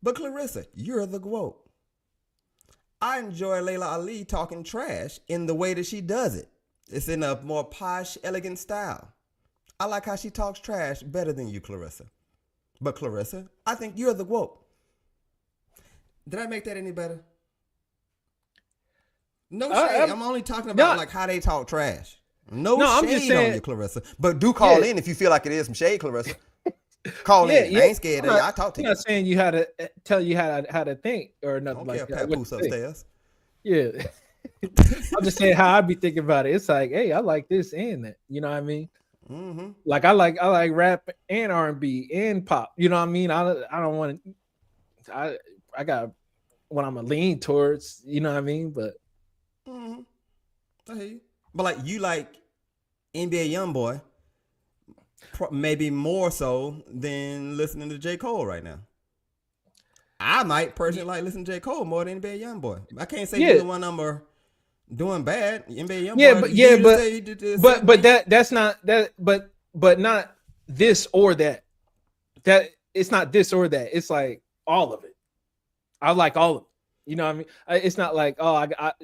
Speaker 3: But Clarissa, you're the GOAT. I enjoy Layla Ali talking trash in the way that she does it. It's in a more posh, elegant style. I like how she talks trash better than you, Clarissa. But Clarissa, I think you're the GOAT. Did I make that any better? No shade. I'm only talking about like how they talk trash. No shade
Speaker 4: I'm just saying,
Speaker 3: on you, Clarissa. But do call in if you feel like it is some shade, Clarissa. Call in. I ain't scared of you. I talk to you.
Speaker 4: I'm not saying you how to tell you how to think or nothing like that.
Speaker 3: Papoose upstairs.
Speaker 4: Yeah. I'm just saying how I be thinking about it. It's like, hey, I like this and that. You know what I mean? Like I like rap and R&B and pop. You know what I mean? I don't want to. I got what I'm gonna lean towards. You know what I mean? But
Speaker 3: I hear you. But like you like NBA YoungBoy, maybe more so than listening to J. Cole right now. I might personally like listening to J. Cole more than NBA YoungBoy. I can't say either one of them are doing bad. NBA YoungBoy.
Speaker 4: But that's not that. But not this or that. That it's not this or that. It's like all of it. I like all of it. You know what I mean? It's not like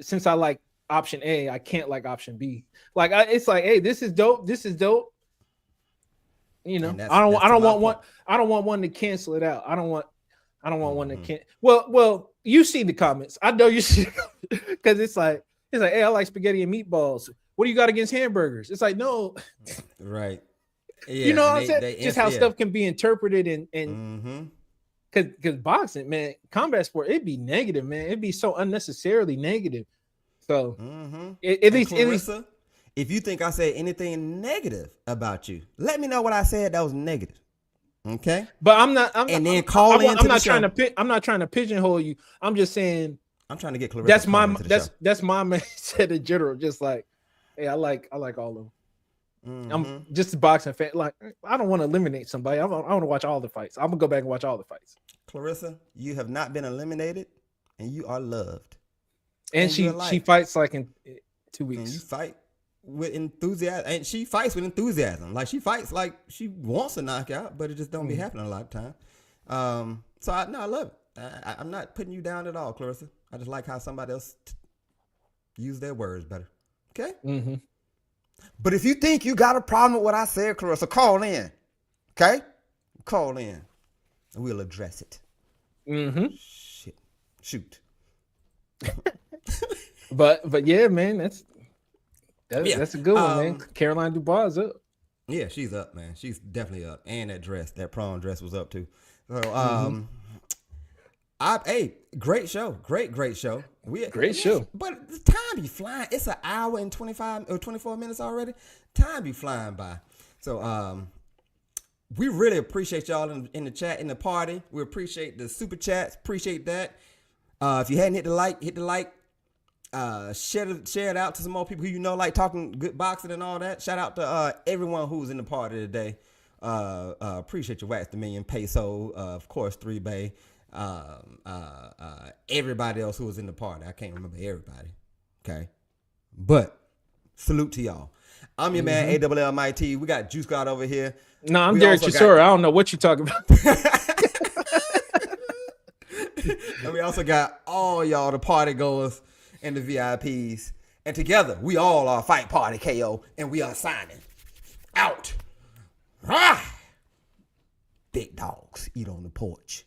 Speaker 4: since I like option A, I can't like option B. Like it's like, hey, this is dope. This is dope. You know, I don't want one to cancel it out. I don't want one to cancel. Well, you see the comments. I know you see because it's like, hey, I like spaghetti and meatballs. What do you got against hamburgers? It's like, no,
Speaker 3: right. Yeah,
Speaker 4: you know what I'm saying? Just how stuff can be interpreted and because boxing, man, combat sport, it'd be negative, man. It'd be so unnecessarily negative. So at least,
Speaker 3: if you think I said anything negative about you, let me know what I said that was negative. Okay,
Speaker 4: but I'm not trying to pigeonhole you. I'm just saying. I'm
Speaker 3: trying to get Clarissa.
Speaker 4: That's my mindset in general. Just like, hey, I like all of them. I'm just a boxing fan. Like, I don't want to eliminate somebody. I want to watch all the fights. I'm gonna go back and watch all the fights.
Speaker 3: Clarissa, you have not been eliminated, and you are loved.
Speaker 4: And she fights like in 2 weeks.
Speaker 3: And you fight with enthusiasm, and she fights with enthusiasm. Like she fights like she wants to knock out, but it just don't be happening a lot of time. So I love it. I'm not putting you down at all, Clarissa. I just like how somebody else use their words better. Okay. But if you think you got a problem with what I said, Clarissa, call in. Okay? Call in. And we'll address it. Shit. Shoot.
Speaker 4: But yeah, man, that's a good one, man. Caroline Dubois is up.
Speaker 3: Yeah, she's up, man. She's definitely up. And that prom dress was up too. So hey, great show. Great show.
Speaker 4: Great show.
Speaker 3: But the time be flying. It's an hour and 25 or 24 minutes already. Time be flying by. So we really appreciate y'all in the chat, in the party. We appreciate the super chats. Appreciate that. If you hadn't hit the like, share it out to some more people who you know like talking good boxing and all that. Shout out to everyone who's in the party today. Appreciate your Wax the Million Peso. Of course, 3Bay. Everybody else who was in the party. I can't remember everybody. Okay. But salute to y'all. I'm your man, AWLMIT. We got Juice God over here.
Speaker 4: No, I'm Derek Chisora. I don't know what you're talking about.
Speaker 3: And we also got all y'all, the party goers and the VIPs. And together, we all are Fight Party KO, and we are signing out. Big dogs eat on the porch.